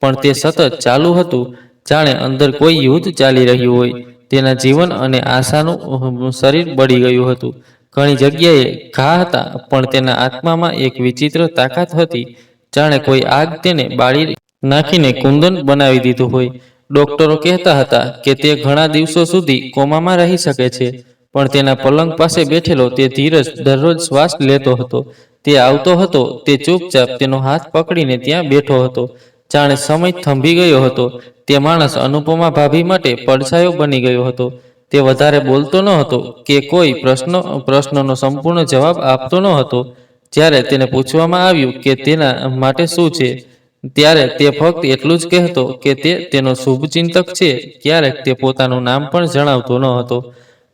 પણ તે સતત ચાલુ હતું, જાણે અંદર કોઈ યુદ્ધ ચાલી રહ્યું હોય. તેના જીવન અને આશાનું શરીર બળી ગયું હતું. ઘણી જગ્યાએ ઘા હતા, પણ તેના આત્મામાં એક વિચિત્ર તાકાત હતી, જાણે કોઈ આગ તેને બાળી નાખીને કુંદન બનાવી દીધું હોય. ડોક્ટરો કહેતા હતા કે તે ઘણા દિવસો સુધી કોમામાં રહી શકે છે, પણ તેના પલંગ પાસે બેઠેલો તે ધીરજ દરરોજ શ્વાસ લેતો હતો. તે આવતો હતો, તે ચૂપચાપ તેનો હાથ પકડીને ત્યાં બેઠો હતો, જાણે સમય થંભી ગયો હતો. તે માણસ અનુપમા ભાભી માટે પડછાયો બની ગયો હતો. તે વધારે બોલતો ન હતો કે કોઈ પ્રશ્નનો સંપૂર્ણ જવાબ આપતો ન હતો. જ્યારે તેને પૂછવામાં આવ્યું કે તેના માટે શું છે, ત્યારે તે ફક્ત એટલું જ કહેતો કે તે તેનો શુભચિંતક છે. ક્યારેક તે પોતાનું નામ પણ જણાવતો ન હતો,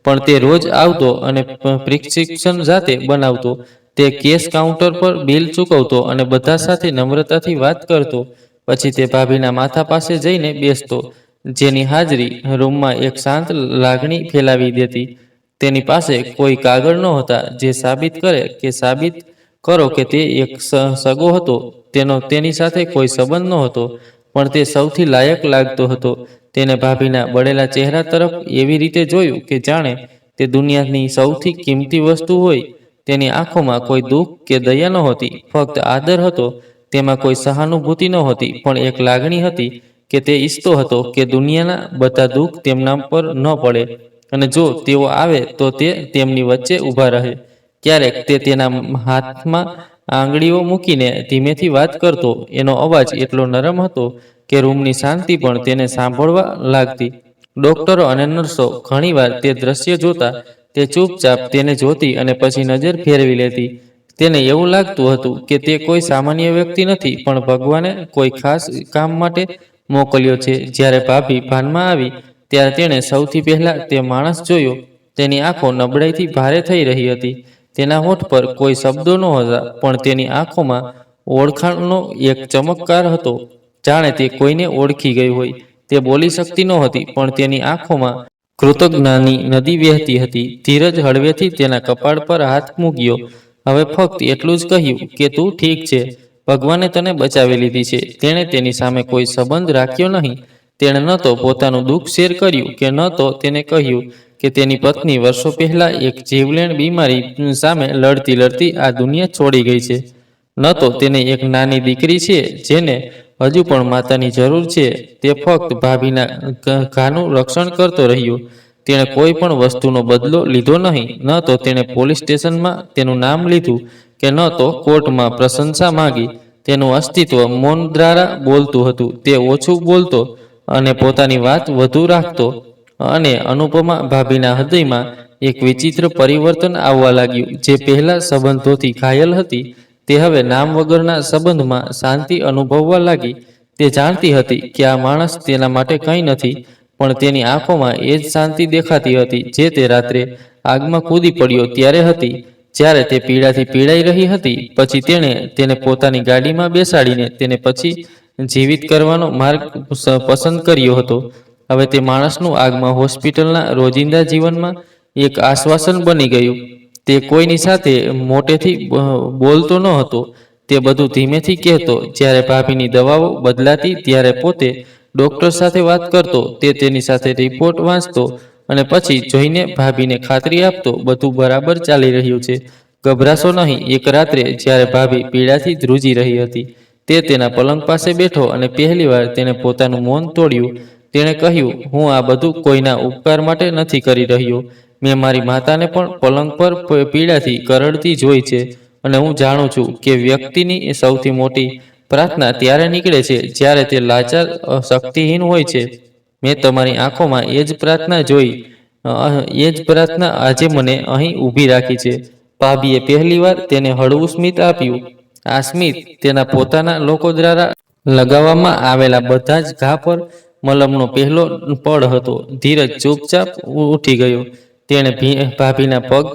પણ તે રોજ આવતો અને પ્રિસ્ક્રિપ્શન જાતે બનાવતો. તે કેશ કાઉન્ટર પર બિલ ચૂકવતો અને બધા સાથે નમ્રતાથી વાત કરતો. પછી તે ભાભીના માથા પાસે જઈને બેસતો, જેની હાજરી રૂમમાં એક શાંત લાગણી ફેલાવી દેતી. તેની પાસે કોઈ કાગળ નહોતા જે સાબિત કરો કે તે એક સગો હતો. તેની સાથે કોઈ સંબંધ નહોતો, પણ તે સૌથી લાયક લાગતો હતો. તેને ભાભીના બળેલા ચહેરા તરફ એવી રીતે જોયું કે જાણે તે દુનિયાની સૌથી કિંમતી વસ્તુ હોય. તેની આંખોમાં કોઈ દુઃખ કે દયા નહોતી, ફક્ત આદર હતો. તેમાં કોઈ સહાનુભૂતિ નહોતી, પણ એક લાગણી હતી કે તે ઈચ્છતો હતો કે દુનિયાના બધા દુઃખ તેમના પર ન પડે, અને જો તેઓ આવે તો તે તેમની વચ્ચે ઊભા રહે. ક્યારેક તે તેના હાથમાં આંગળીઓ મૂકીને ધીમેથી વાત કરતો. એનો અવાજ એટલો નરમ હતો કે રૂમની શાંતિ પણ તેને સાંભળવા લાગતી. ડોક્ટરો અને નર્સો ઘણીવાર તે દ્રશ્ય જોતા. તે ચૂપચાપ તેને જોતી અને પછી નજર ફેરવી લેતી. તેને એવું લાગતું હતું કે તે કોઈ સામાન્ય વ્યક્તિ નથી, પણ ભગવાને કોઈ ખાસ કામ માટે મોકલ્યો છે. જ્યારે ભાભી ભાનમાં આવી ત્યારે તેણે સૌથી પહેલા તે માણસ જોયો. તેની આંખો નબળાઈથી ભારે થઈ રહી હતી. તેના હોઠ પર કોઈ શબ્દો નહોતા, પણ તેની આંખોમાં ઓળખાણનો એક ચમત્કાર હતો, જાણે તે કોઈને ઓળખી ગઈ હોય. તે બોલી શકતી નહોતી, પણ તેની આંખોમાં કૃતજ્ઞતાની નદી વહેતી હતી. ધીરજ હળવેથી તેના કપાળ પર હાથ મૂક્યો. હવે ફક્ત એટલું જ કહ્યું કે તું ઠીક છે. ભગવાને તને બચાવી લીધી છે. તેણે તેની સામે કોઈ સંબંધ રાખ્યો નહીં. તેણે ન તો પોતાનું દુઃખ શેર કર્યું કે ન તો તેને કહ્યું કે તેની પત્ની વર્ષો પહેલા એક જીવલેણ બીમારી સામે લડતી આ દુનિયા છોડી ગઈ છે. ન તો તેને એક નાની દીકરી છે જેને હજુ પણ માતાની જરૂર છે. તે ફક્ત ભાભીના ઘાનું રક્ષણ કરતો રહ્યો. તેણે કોઈ પણ વસ્તુનો બદલો લીધો નહીં. ન તો તેણે પોલીસ સ્ટેશનમાં તેનું નામ લીધું કે ન તો કોર્ટમાં પ્રશંસા માંગી. તેનું અસ્તિત્વ મૌન દ્વારા બોલતું હતું. તે ઓછું બોલતો અને પોતાની વાત વધુ રાખતો. અને અનુપમા ભાભીના હૃદયમાં એક વિચિત્ર પરિવર્તન આવવા લાગ્યું. જે પહેલા સંબંધોથી ઘાયલ હતી, તે હવે નામ વગરના સંબંધમાં શાંતિ અનુભવવા લાગી. તે જાણતી હતી કે આ માણસ તેના માટે કંઈ નથી, પણ તેની આંખોમાં એ જ શાંતિ દેખાતી હતી જે તે રાત્રે આગમાં કૂદી પડ્યો ત્યારે હતી. જ્યારે તે પીડાથી પીડાઈ રહી હતી, પછી તેણે તેને પોતાની ગાડીમાં બેસાડીને તેને પછી જીવિત કરવાનો માર્ગ પસંદ કર્યો હતો. હવે તે માણસનું આગમન હોસ્પિટલના રોજિંદા જીવનમાં એક આશ્વાસન બની ગયું. તે કોઈની સાથે મોટેથી બોલતો ન હતો. તે બધું ધીમેથી કહેતો. જ્યારે ભાભીની દવાઓ બદલાતી ત્યારે પોતે ડોક્ટર સાથે વાત કરતો. તે તેની સાથે રિપોર્ટ વાંચતો અને પછી જોઈને ભાભીને ખાતરી આપતો, બધું બરાબર ચાલી રહ્યું છે. ગભરાશો નહીં. એક રાત્રે જ્યારે ભાભી પીડાથી ધ્રુજી રહી હતી, તે તેના પલંગ પાસે બેઠો અને પહેલીવાર તેણે પોતાનું મૌન તોડ્યું. તેણે કહ્યું, હું આ બધું કોઈના ઉપકાર માટે નથી કરી રહ્યો. મેં મારી માતાને પણ પલંગ પર પીડાથી કરડતી જોઈ છે, અને હું જાણું છું કે વ્યક્તિની સૌથી મોટી પ્રાર્થના ત્યારે નીકળે છે જ્યારે તે લાચાર શક્તિહીન હોય છે. મેં તમારી આંખોમાં એ જ પ્રાર્થના જોઈ. એ જ પ્રાર્થના આજે મને અહીં ઊભી રાખી છે. ભાભીએ પહેલીવાર તેને હળવું સ્મિત આપ્યું. આ સ્મિત તેના પોતાના લોકો દ્વારા લગાવવામાં આવેલા બધા જ ઘા પર મલમનો પહેલો પડ હતો. ધીરજ ચૂપચાપ ઉઠી ગયો. તેણે ભાભીના પગ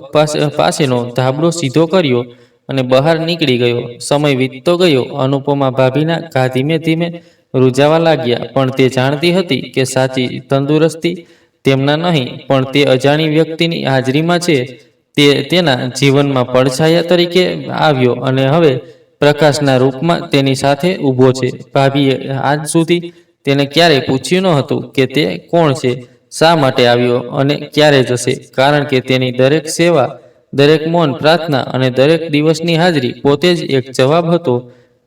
પાસેનો ધાબળો સીધો કર્યો અને બહાર નીકળી ગયો. સમય વીતતો ગયો. અનુપમા ભાભીના ઘા ધીમે ધીમે રૂજાવા લાગ્યા, પણ તે જાણતી હતી કે સાચી તંદુરસ્તી તેમના નહીં, પણ તે અજાણી વ્યક્તિની હાજરીમાં છે. તે તેના જીવનમાં પડછાયા તરીકે આવ્યો અને હવે પ્રકાશના રૂપમાં તેની સાથે ઊભો છે. ભાભીએ આજ સુધી તેને ક્યારેય પૂછ્યું ન હતું કે તે કોણ છે, શા માટે આવ્યો અને ક્યારે જશે, કારણ કે તેની દરેક સેવા, દરેક મૌન પ્રાર્થના અને દરેક દિવસની હાજરી પોતે જ એક જવાબ હતો.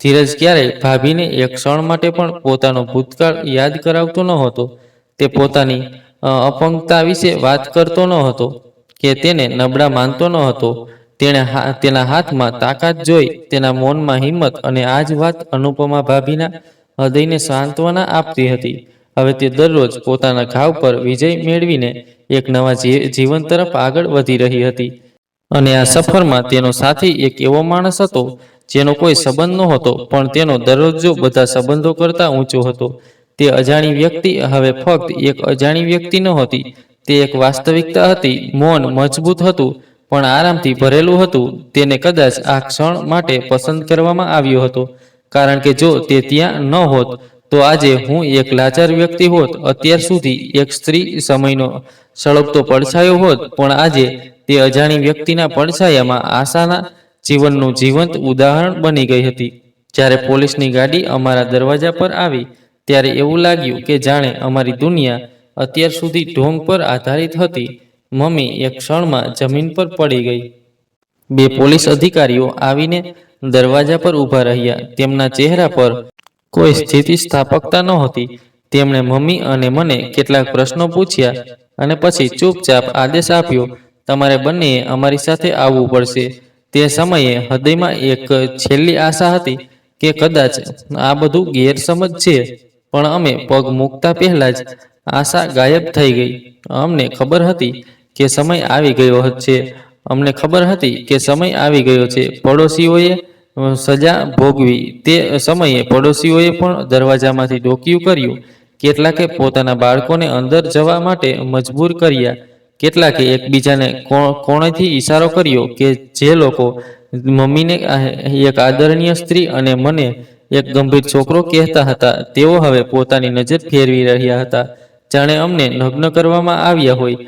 ધીરજ ક્યારેય ભાભીને એક ક્ષણ માટે પણ પોતાનો ભૂતકાળ યાદ કરાવતો ન હતો. તે પોતાની અપંગતા વિશે વાત કરતો ન હતો કે તેને નબળા માનતો ન હતો. તેણે તેના હાથમાં તાકાત જોઈ, તેના મૌનમાં હિંમત, અને આ જ વાત અનુપમા ભાભીના હૃદયને સાંત્વના આપતી હતી. હવે તે દરરોજ પોતાના ઘાવ પર વિજય મેળવીને એક નવા જીવન તરફ આગળ વધી રહી હતી. અને આ સફરમાં તેનો સાથી એક એવો માણસ હતો જેનો કોઈ સંબંધ નહોતો, પણ તેનો દરજ્જો બધા સંબંધો કરતાં ઊંચો હતો. તે અજાણી વ્યક્તિ હવે ફક્ત એક અજાણી વ્યક્તિ નહોતી, તે એક વાસ્તવિકતા હતી. મૌન મજબૂત હતું, પણ આરામથી ભરેલું હતું. તેને કદાચ આ ક્ષણ માટે પસંદ કરવામાં આવ્યો હતો, કારણ કે જો તે ત્યાં ન હોત તો આજે હું એક લાચાર વ્યક્તિ હોત. અત્યાર સુધી એક સ્ત્રી સમયનો સળગતો પડછાયો હોત, પણ આજે તે અજાણી વ્યક્તિના પડછાયામાં આશાના જીવનનું જીવંત ઉદાહરણ બની ગઈ હતી. જ્યારે પોલીસની ગાડી અમારા દરવાજા પર આવી, ત્યારે એવું લાગ્યું કે જાણે અમારી દુનિયા અત્યાર સુધી ઢોંગ પર આધારિત હતી. મમ્મી એક ક્ષણમાં જમીન પર પડી ગઈ. બે પોલીસ અધિકારીઓ આવીને દરવાજા પર ઊભા રહ્યા. તેમના ચહેરા પર કોઈ સ્થિતિસ્થાપકતા નહોતી. તેમણે મમ્મી અને મને કેટલાક પ્રશ્નો પૂછ્યા અને પછી ચૂપચાપ આદેશ આપ્યો, તમારે બંનેએ અમારી સાથે આવવું પડશે. તે સમયે હૃદયમાં એક છેલ્લી આશા હતી કે કદાચ આ બધું ગેરસમજ છે, પણ અમે પગ મૂકતા પહેલા જ આશા ગાયબ થઈ ગઈ. અમને ખબર હતી કે સમય આવી ગયો છે. અમને ખબર હતી કે સમય આવી ગયો છે. પડોશીઓએ સજા ભોગવી. તે સમયે પડોશીઓએ પણ દરવાજામાંથી ડોકિયું કર્યું. કેટલાકે પોતાના બાળકોને અંદર જવા માટે મજબૂર કર્યા. કેટલાકે એકબીજાને કોણેથી ઈશારો કર્યો કે જે લોકો મમ્મીને એક આદરણીય સ્ત્રી અને મને એક ગંભીર છોકરો કહેતા હતા, તેઓ હવે પોતાની નજર ફેરવી રહ્યા હતા, જાણે અમને નગ્ન કરવામાં આવ્યા હોય.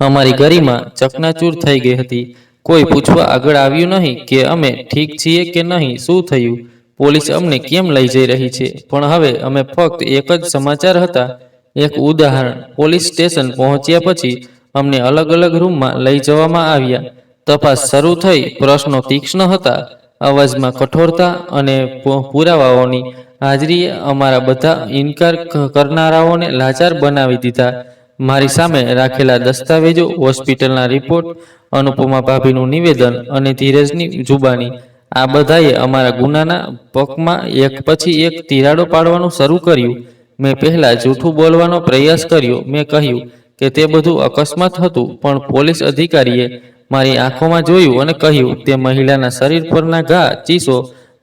અમારી ગરિમા ચકનાચૂર થઈ ગઈ હતી. કોઈ પૂછવા આગળ આવ્યું નહીં કે અમે ઠીક છીએ કે નહીં, શું થયું, પોલીસ અમને કેમ લઈ જઈ રહી છે. પણ હવે અમે ફક્ત એક જ સમાચાર હતા, એક ઉદાહરણ. પોલીસ સ્ટેશન પહોંચ્યા પછી અમને અલગ અલગ રૂમમાં લઈ જવામાં આવ્યા. તપાસ શરૂ થઈ. પ્રશ્નો તીક્ષ્ણ હતા. અવાજમાં કઠોરતા અને પુરાવાઓની હાજરીએ અમારા બધા ઇનકાર કરનારાઓને લાચાર બનાવી દીધા. મારી સામે રાખેલા દસ્તાવેજો, હોસ્પિટલના રિપોર્ટ, અનુપમા ભાભીનું નિવેદન અને ધીરજની જુબાની, આ બધાએ અમારા ગુનાના પગમાં એક પછી એક તિરાડો પાડવાનું શરૂ કર્યું. મેં પહેલા જૂઠું બોલવાનો પ્રયાસ કર્યો. મેં કહ્યું કે તે બધું અકસ્માત હતું, પણ પોલીસ અધિકારીએ મારી આંખોમાં જોયું અને કહ્યું, તે મહિલાના શરીર પરના ઘા ચીસો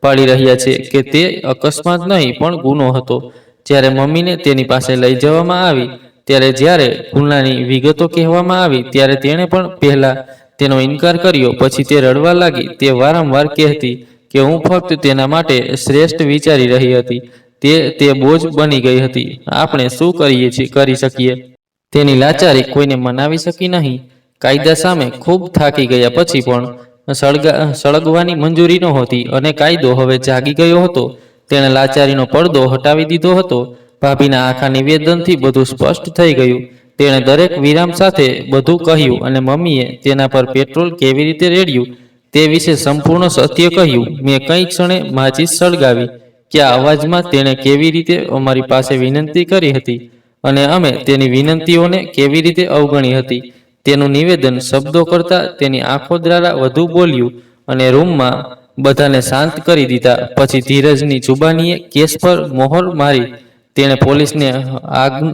પાડી રહ્યા છે કે તે અકસ્માત નહીં પણ ગુનો હતો. જ્યારે મમ્મીને તેની પાસે લઈ જવામાં આવી, ત્યારે જ્યારે ગુનાની વિગતો કહેવામાં આવી, ત્યારે તેણે પણ પહેલા તેનો ઇનકાર કર્યો. પછી તે રડવા લાગી. તે વારંવાર કહેતી કે હું ફક્ત તેના માટે શ્રેષ્ઠ વિચારી રહી હતી. તે બોજ બની ગઈ હતી. આપણે શું કરી શકીએ? તેની લાચારી કોઈને મનાવી શકી નહીં. કાયદા સામે ખૂબ થાકી ગયા પછી પણ સળગવાની મંજૂરી નહોતી, અને કાયદો હવે જાગી ગયો હતો. તેણે લાચારીનો પડદો હટાવી દીધો હતો. ભાભીના આખા નિવેદનથી બધું સ્પષ્ટ થઈ ગયું. તેણે દરેક વિરામ સાથે બધું કહ્યું, અને મમ્મીએ તેના પર પેટ્રોલ કેવી રીતે રેડ્યું તે વિશે સંપૂર્ણ સત્ય કહ્યું. મેં કઈ ક્ષણે માચીસ સળગાવી કે આ અવાજમાં તેણે કેવી રીતે અમારી પાસે વિનંતી કરી હતી અને અમે તેની વિનંતીઓને કેવી રીતે અવગણી હતી. તેનું નિવેદન શબ્દો કરતાં તેની આંખો દ્વારા વધુ બોલ્યું અને રૂમમાં બધાને શાંત કરી દીધા. પછી ધીરજની જુબાનીએ કેસ પર મોહર મારી તેણે પોલીસને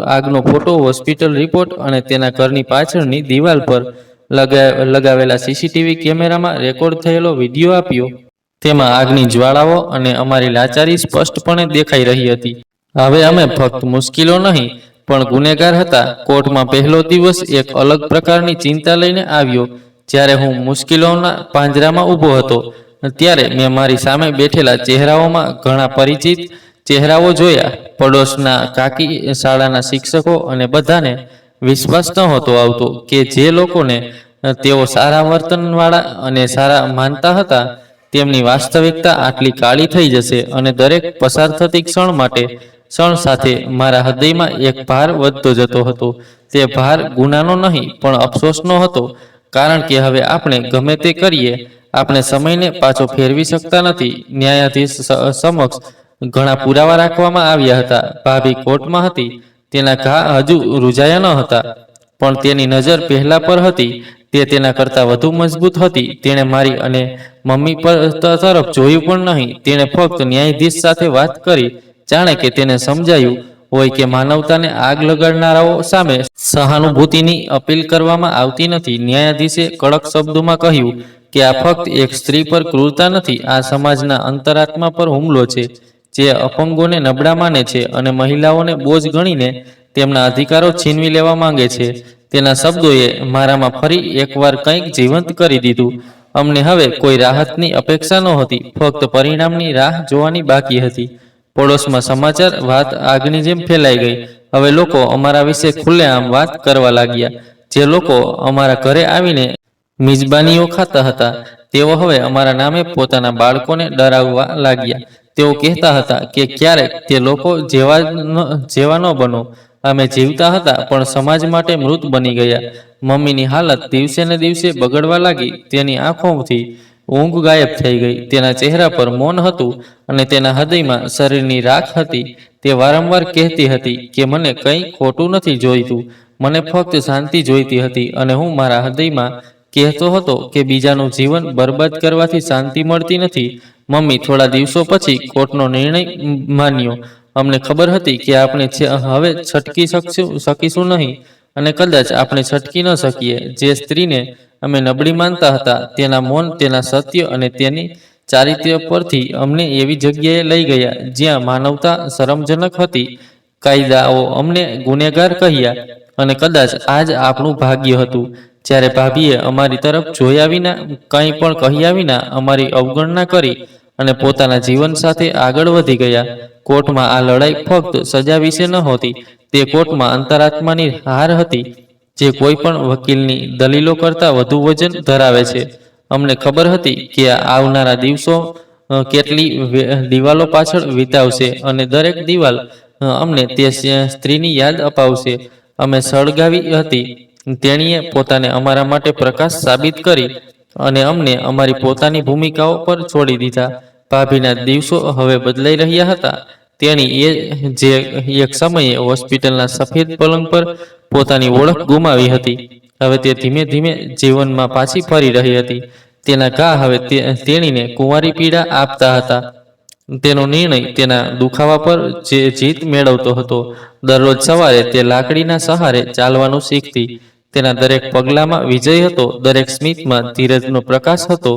આગનો ફોટો, હોસ્પિટલ રિપોર્ટ અને તેના ઘરની પાછળની દિવાલ પર લગાવેલા સીસીટીવી કેમેરામાં રેકોર્ડ થયેલો વિડીયો આપ્યો. તેમાં આગની જ્વાળાઓ અને અમારી લાચારી સ્પષ્ટપણે દેખાઈ રહી હતી. હવે અમે ફક્ત મુશ્કેલો નહીં પણ ગુનેગાર હતા. કોર્ટમાં પહેલો દિવસ એક અલગ પ્રકારની ચિંતા લઈને આવ્યો. જ્યારે હું મુશ્કેલોના પાંજરામાં ઊભો હતો ત્યારે મેં મારી સામે બેઠેલા ચહેરાઓમાં ઘણા પરિચિત ચહેરાઓ જોયા. પડોશના કાકી, શાળાના શિક્ષકો અને બધાને વિશ્વાસ નહોતો આવતો કે જે લોકોને તેઓ સારા વર્તનવાળા અને સારા માનતા હતા તેમની વાસ્તવિકતા આટલી કાળી થઈ જશે. અને દરેક પસાર થતી ક્ષણ સાથે મારા હૃદયમાં એક ભાર વધતો જતો હતો. તે ભાર ગુનાનો નહીં પણ અફસોસનો હતો, કારણ કે હવે આપણે ગમે તે કરીએ આપણે સમયને પાછો ફેરવી શકતા નથી. ન્યાયાધીશ સમક્ષ ઘણા પુરાવા રાખવામાં આવ્યા હતા. ભાભી કોર્ટમાં હતી. તેના ઘા હજુ રૂઝાયા ન હતા પણ તેની નજર પહેલા પર હતી. તે તેના કરતાં વધુ મજબૂત હતી. તેણે મારી અને મમ્મી તરફ જોયું પણ નહીં. તેણે ફક્ત ન્યાયાધીશ સાથે વાત કરી, જાણે કે તેને સમજાયું હોય કે માનવતાને આગ લગાડનારાઓ સામે સહાનુભૂતિની અપીલ કરવામાં આવતી નથી. ન્યાયાધીશે કડક શબ્દોમાં કહ્યું કે આ ફક્ત એક સ્ત્રી પર ક્રૂરતા નથી, આ સમાજના અંતરાત્મા પર હુમલો છે, જે અપંગોને નબળા માને છે અને મહિલાઓને બોજ ગણીને તેમના અધિકારો છીનવી લેવા માંગે છે. તેના શબ્દોએ મારામાં ફરી એકવાર કંઈક જીવંત કરી દીધું. અમને હવે કોઈ રાહતની અપેક્ષા નહોતી, ફક્ત પરિણામની રાહ જોવાની બાકી હતી. પડોશમાં સમાચાર વાત આગની જેમ ફેલાઈ ગઈ. હવે લોકો અમારા વિશે ખુલ્લેઆમ વાત કરવા લાગ્યા. જે લોકો અમારા ઘરે આવીને મિજબાનીઓ ખાતા હતા તેઓ હવે અમારા નામે પોતાના બાળકોને ડરાવવા લાગ્યા. તેઓ કહેતા હતા કે ક્યારેક તે લોકો જેવા ન બનો. અમે જીવતા હતા પણ સમાજ માટે મૃત બની ગયા. મમ્મીની હાલત દિવસે ને દિવસે બગડવા લાગી. તેની આંખોથી ઊંઘ ગાયબ થઈ ગઈ. તેના ચહેરા પર મૌન હતું અને તેના હૃદયમાં શરીરની રાખ હતી. તે વારંવાર કહેતી હતી કે મને કંઈ ખોટું નથી જોઈતું, મને ફક્ત શાંતિ જોઈતી હતી. અને હું મારા હૃદયમાં કહેતો હતો કે બીજાનું જીવન બરબાદ કરવાથી શાંતિ મળતી નથી. મમ્મી થોડા દિવસો પછી કોર્ટનો નિર્ણય માન્યો. અમને ખબર હતી કે આપણે હવે છટકી શકીશું નહીં અને કદાચ આપણે છટકી ન શકીએ. જે સ્ત્રીને અમે નબળી માનતા હતા તેના મૌન, તેના સત્ય અને તેની ચારિત્ર્ય પરથી અમને એવી જગ્યાએ લઈ ગયા જ્યાં માનવતા શરમજનક હતી. કાયદાઓ અમને ગુનેગાર કહ્યા અને કદાચ આ જ આપણું ભાગ્ય હતું. જ્યારે ભાભીએ અમારી તરફ જોયા વિના, કંઈ પણ કહ્યા વિના અમારી અવગણના કરી અને પોતાના જીવન સાથે આગળ વધી ગયા. કોર્ટમાં આ લડાઈ ફક્ત સજા વિશે નહોતી, તે કોર્ટમાં અંતરાત્માની હાર હતી જે કોઈ પણ વકીલની દલીલો કરતાં વધુ વજન ધરાવે છે. અમને ખબર હતી કે આવનારા દિવસો કેટલી દિવાલો પાછળ વિતાવશે અને દરેક દિવાલ અમને તે સ્ત્રીની યાદ અપાવશે. અમે સળગાવી હતી. તેણીએ પોતાને અમારા માટે પ્રકાશ સાબિત કરી અને અમને અમારી પોતાની ભૂમિકાઓ પર છોડી દીધા. ભાભીના દિવસો હવે બદલાઈ રહ્યા હતા. તેણી જે એક સમયે હોસ્પિટલના સફેદ પલંગ પર પોતાની ઓળખ ગુમાવી હતી, હવે તે ધીમે ધીમે જીવનમાં પાછી ફરી રહી હતી. તેના ઘા હવે તેણીને કુંવારી પીડા આપતા હતા. તેનો નિર્ણય તેના દુખાવા પર જીત મેળવતો હતો. દરરોજ સવારે તે લાકડીના સહારે ચાલવાનું શીખતી. તેના દરેક પગલામાં વિજય હતો, દરેક સ્મિતમાં ધીરજનો પ્રકાશ હતો.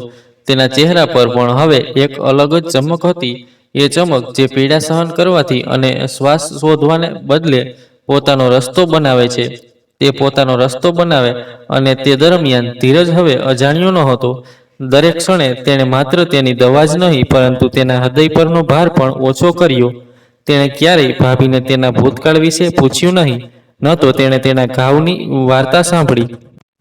તેના ચહેરા પર પણ હવે એક અલગ જ ચમક હતી, એ ચમક જે પીડા સહન કરવાથી અને શ્વાસ શોધવાને બદલે પોતાનો રસ્તો બનાવે છે. તે પોતાનો રસ્તો બનાવે અને તે દરમિયાન ધીરજ હવે અજાણ્યો ન હતો. દરેક ક્ષણે તેણે માત્ર તેની દવા જ નહીં પરંતુ તેના હૃદય પરનો ભાર પણ ઓછો કર્યો. તેણે ક્યારેય ભાભીને તેના ભૂતકાળ વિશે પૂછ્યું નહીં, ન તો તેણે તેના ઘાવની વાર્તા સાંભળી.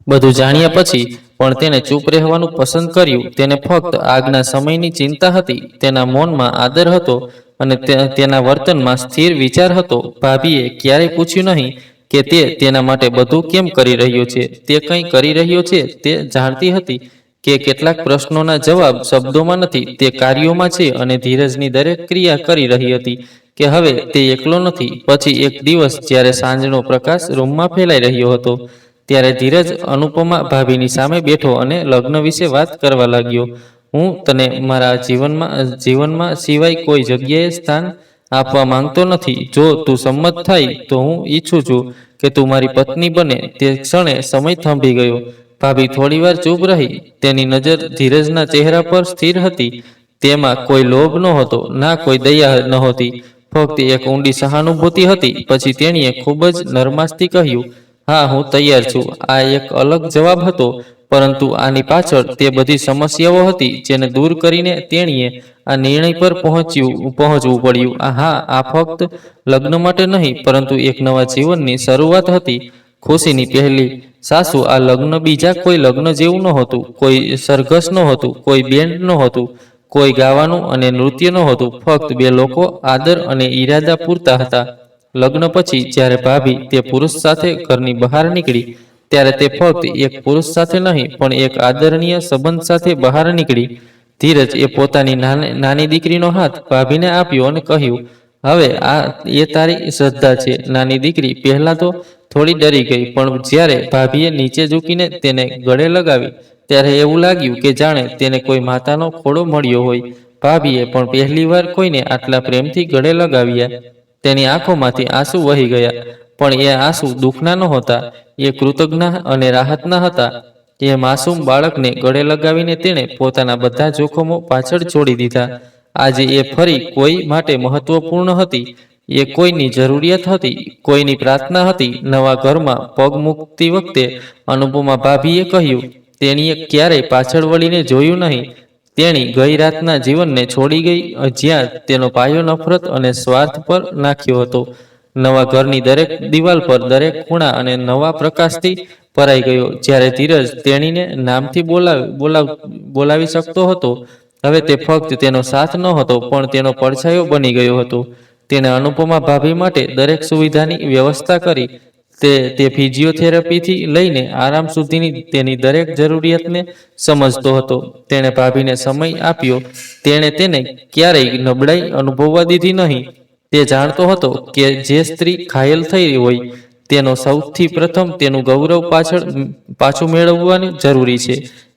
બધું જાણ્યા પછી પણ તેણે ચૂપ રહેવાનું પસંદ કર્યું. તેને ફક્ત આગના સમયની ચિંતા હતી. તેના મૌનમાં આદર હતો અને તેના વર્તનમાં સ્થિર વિચાર હતો. ભાભીએ ક્યારેય પૂછ્યું નહીં કે તે તેના માટે બધું કેમ કરી રહ્યો છે. તે કંઈ કરી રહ્યો છે તે જાણતી હતી. કે કેટલાક પ્રશ્નોના જવાબ શબ્દોમાં નથી, તે કાર્યોમાં છે. અને ધીરજની દરેક ક્રિયા કરી રહી હતી કે હવે તે એકલો નથી. પછી એક દિવસ જ્યારે સાંજનો પ્રકાશ રૂમમાં ફેલાઈ રહ્યો હતો, ત્યારે ધીરજ અનુપમા ભાભીની સામે બેઠો અને લગ્ન વિશે વાત કરવા લાગ્યો. હું તને મારા જીવનમાં સિવાય કોઈ જગ્યાએ સ્થાન આપવા માંગતો નથી. જો તું સંમત થાય તો હું ઈચ્છું છું કે તું મારી પત્ની બને. તે ક્ષણે સમય થંભી ગયો. ભાભી થોડીવાર ચૂપ રહી. તેની નજર ધીરજના ચહેરા પર સ્થિર હતી. તેમાં કોઈ લોભ નહોતો, ના કોઈ દયા નહોતી, ફક્ત એક ઊંડી સહાનુભૂતિ હતી. પછી તેણીએ ખૂબ જ નરમાશથી કહ્યું, હા, હું તૈયાર છું. આ એક અલગ જવાબ હતો, પરંતુ આની પાછળ તે બધી સમસ્યાઓ હતી જેને દૂર કરીને તેણીએ આ નિર્ણય પર પહોંચવું પડ્યું. હા, આ ફક્ત લગ્ન માટે નહીં, પરંતુ એક નવા જીવનની શરૂઆત હતી. ખુશીની પહેલી સાસુ આ લગ્ન બીજા કોઈ લગ્ન જેવું નહોતું. કોઈ સરઘસ નહોતું, કોઈ બેન્ડ નહોતું, કોઈ ગાવાનું અને નૃત્ય નહોતું. ફક્ત બે લોકો, આદર અને ઈરાદા પૂરતા હતા. લગ્ન પછી જ્યારે ભાભી તે પુરુષ સાથે ઘરની બહાર નીકળી, ત્યારે તે ફક્ત એક પુરુષ સાથે નહીં, પણ એક આદરણીય સંબંધ સાથે બહાર નીકળી. ધીરજ એ પોતાની નાની દીકરીનો હાથ ભાભીને આપ્યો અને કહ્યું, હવે આ એ તારી શ્રદ્ધા છે. નાની દીકરી પહેલા તો થોડી ડરી ગઈ, પણ જ્યારે ભાભીએ નીચે ઝૂકીને તેને ગળે લગાવી, ત્યારે એવું લાગ્યું કે જાણે તેને કોઈ માતાનો ખોળો મળ્યો હોય. ભાભીએ પણ પહેલીવાર કોઈને આટલા પ્રેમથી ગળે લગાવ્યા. તેની આંખોમાંથી આંસુ વહી ગયા, પણ એ આંસુ દુઃખના નહોતા, એ કૃતજ્ઞતા અને રાહતના હતા. એ માસૂમ બાળકને ગળે લગાવીને તેણે પોતાના બધા જોખમો પાછળ છોડી દીધા. આજે એ ફરી કોઈ માટે મહત્વપૂર્ણ હતી. એ કોઈની જરૂરિયાત હતી, કોઈની પ્રાર્થના હતી. નવા ઘરમાં પગ મૂકતી વખતે અનુપમા ભાભીએ કહ્યું, તેણીએ ક્યારેય પાછળ વળીને જોયું નહીં. તેણી ગઈ રાતના જીવનને છોડી ગઈ, જ્યાં તેનો પાયો નફરત અને સ્વાર્થ પર નાખ્યો હતો. નવા ઘરની દરેક દિવાલ પર, દરેક ખૂણા અને નવા પ્રકાશથી ભરાઈ ગયો. જ્યારે ધીરજ તેણીને નામથી બોલાવી શકતો હતો, હવે તે ફક્ત તેનો સાથ નહોતો, પણ તેનો પડછાયો બની ગયો હતો. તેને અનુપમા ભાભી માટે દરેક સુવિધાની વ્યવસ્થા કરી. તે ફિઝિયોથેરાપીથી લઈને આરામ સુધીની તેની દરેક જરૂરિયાતને સમજતો હતો. તેણે ભાભીને સમય આપ્યો. તેણે તેને ક્યારેય નબળાઈ અનુભવવા દીધી નહીં. તે જાણતો હતો કે જે સ્ત્રી ઘાયલ થઈ હોય, તેનો સૌથી પ્રથમ તેનું ગૌરવ પાછું મેળવવાનું જરૂરી છે.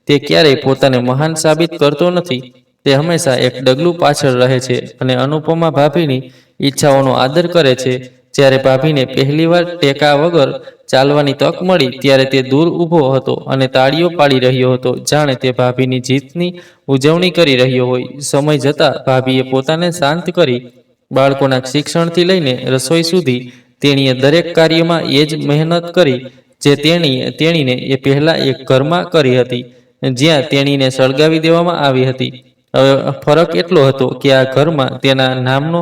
તે ક્યારેય પોતાને મહાન સાબિત કરતો નથી. તે હંમેશા એક ડગલું પાછળ રહે છે અને અનુપમા ભાભીની ઈચ્છાઓનો આદર કરે છે. જ્યારે ભાભીને પહેલીવાર ટેકા વગર ચાલવાની તક મળી, ત્યારે તે દૂર ઊભો હતો અને તાળીઓ પાડી રહ્યો હતો, જાણે તે ભાભીની જીતની ઉજવણી કરી રહ્યો હોય. સમય જતાં ભાભીએ પોતાને શાંત કરી. બાળકોના શિક્ષણથી લઈને રસોઈ સુધી તેણીએ દરેક કાર્યમાં એ જ મહેનત કરી જે તેણીને એ પહેલા એક ઘરમાં કરી હતી, જ્યાં તેણીને સળગાવી દેવામાં આવી હતી. હવે ફરક એટલો હતો કે આ ઘરમાં તેના નામનો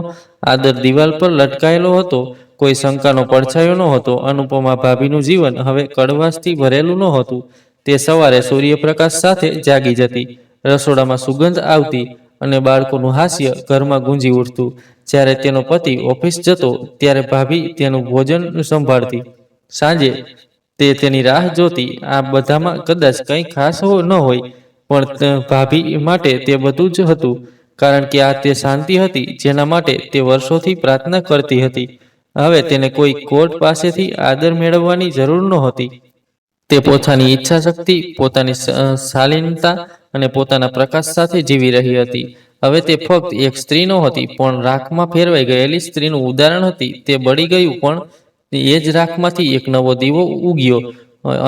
આદર દિવાલ પર લટકાયેલો હતો. કોઈ શંકાનો પડછાયો નહોતો. અનુપમા ભાભીનું જીવન હવે કડવાશથી ભરેલું નહોતું. તે સવારે સૂર્યપ્રકાશ સાથે જાગી જતી, રસોડામાં સુગંધ આવતી અને બાળકોનું હાસ્ય ઘરમાં ગુંજી ઉઠતું. જ્યારે તેનો પતિ ઓફિસ જતો, ત્યારે ભાભી તેનું ભોજન સંભાળતી. સાંજે તે તેની રાહ જોતી. આ બધામાં કદાચ કંઈ ખાસ ન હોય, પણ ભાભી માટે તે બધું જ હતું, કારણ કે આ તે શાંતિ હતી જેના માટે તે વર્ષોથી પ્રાર્થના કરતી હતી. હવે તેને કોઈ કોર્ટ પાસેથી આદર મેળવવાની જરૂર નહોતી. તે પોતાની ઈચ્છા શક્તિ, પોતાની શાલીનતા અને પોતાના પ્રકાશ સાથે જીવી રહી હતી. હવે તે ફક્ત એક સ્ત્રી નહોતી, પણ રાખમાં ફેરવાઈ ગયેલી સ્ત્રીનું ઉદાહરણ હતી. તે બળી ગયું, પણ એ જ રાખમાંથી એક નવો દીવો ઉગ્યો.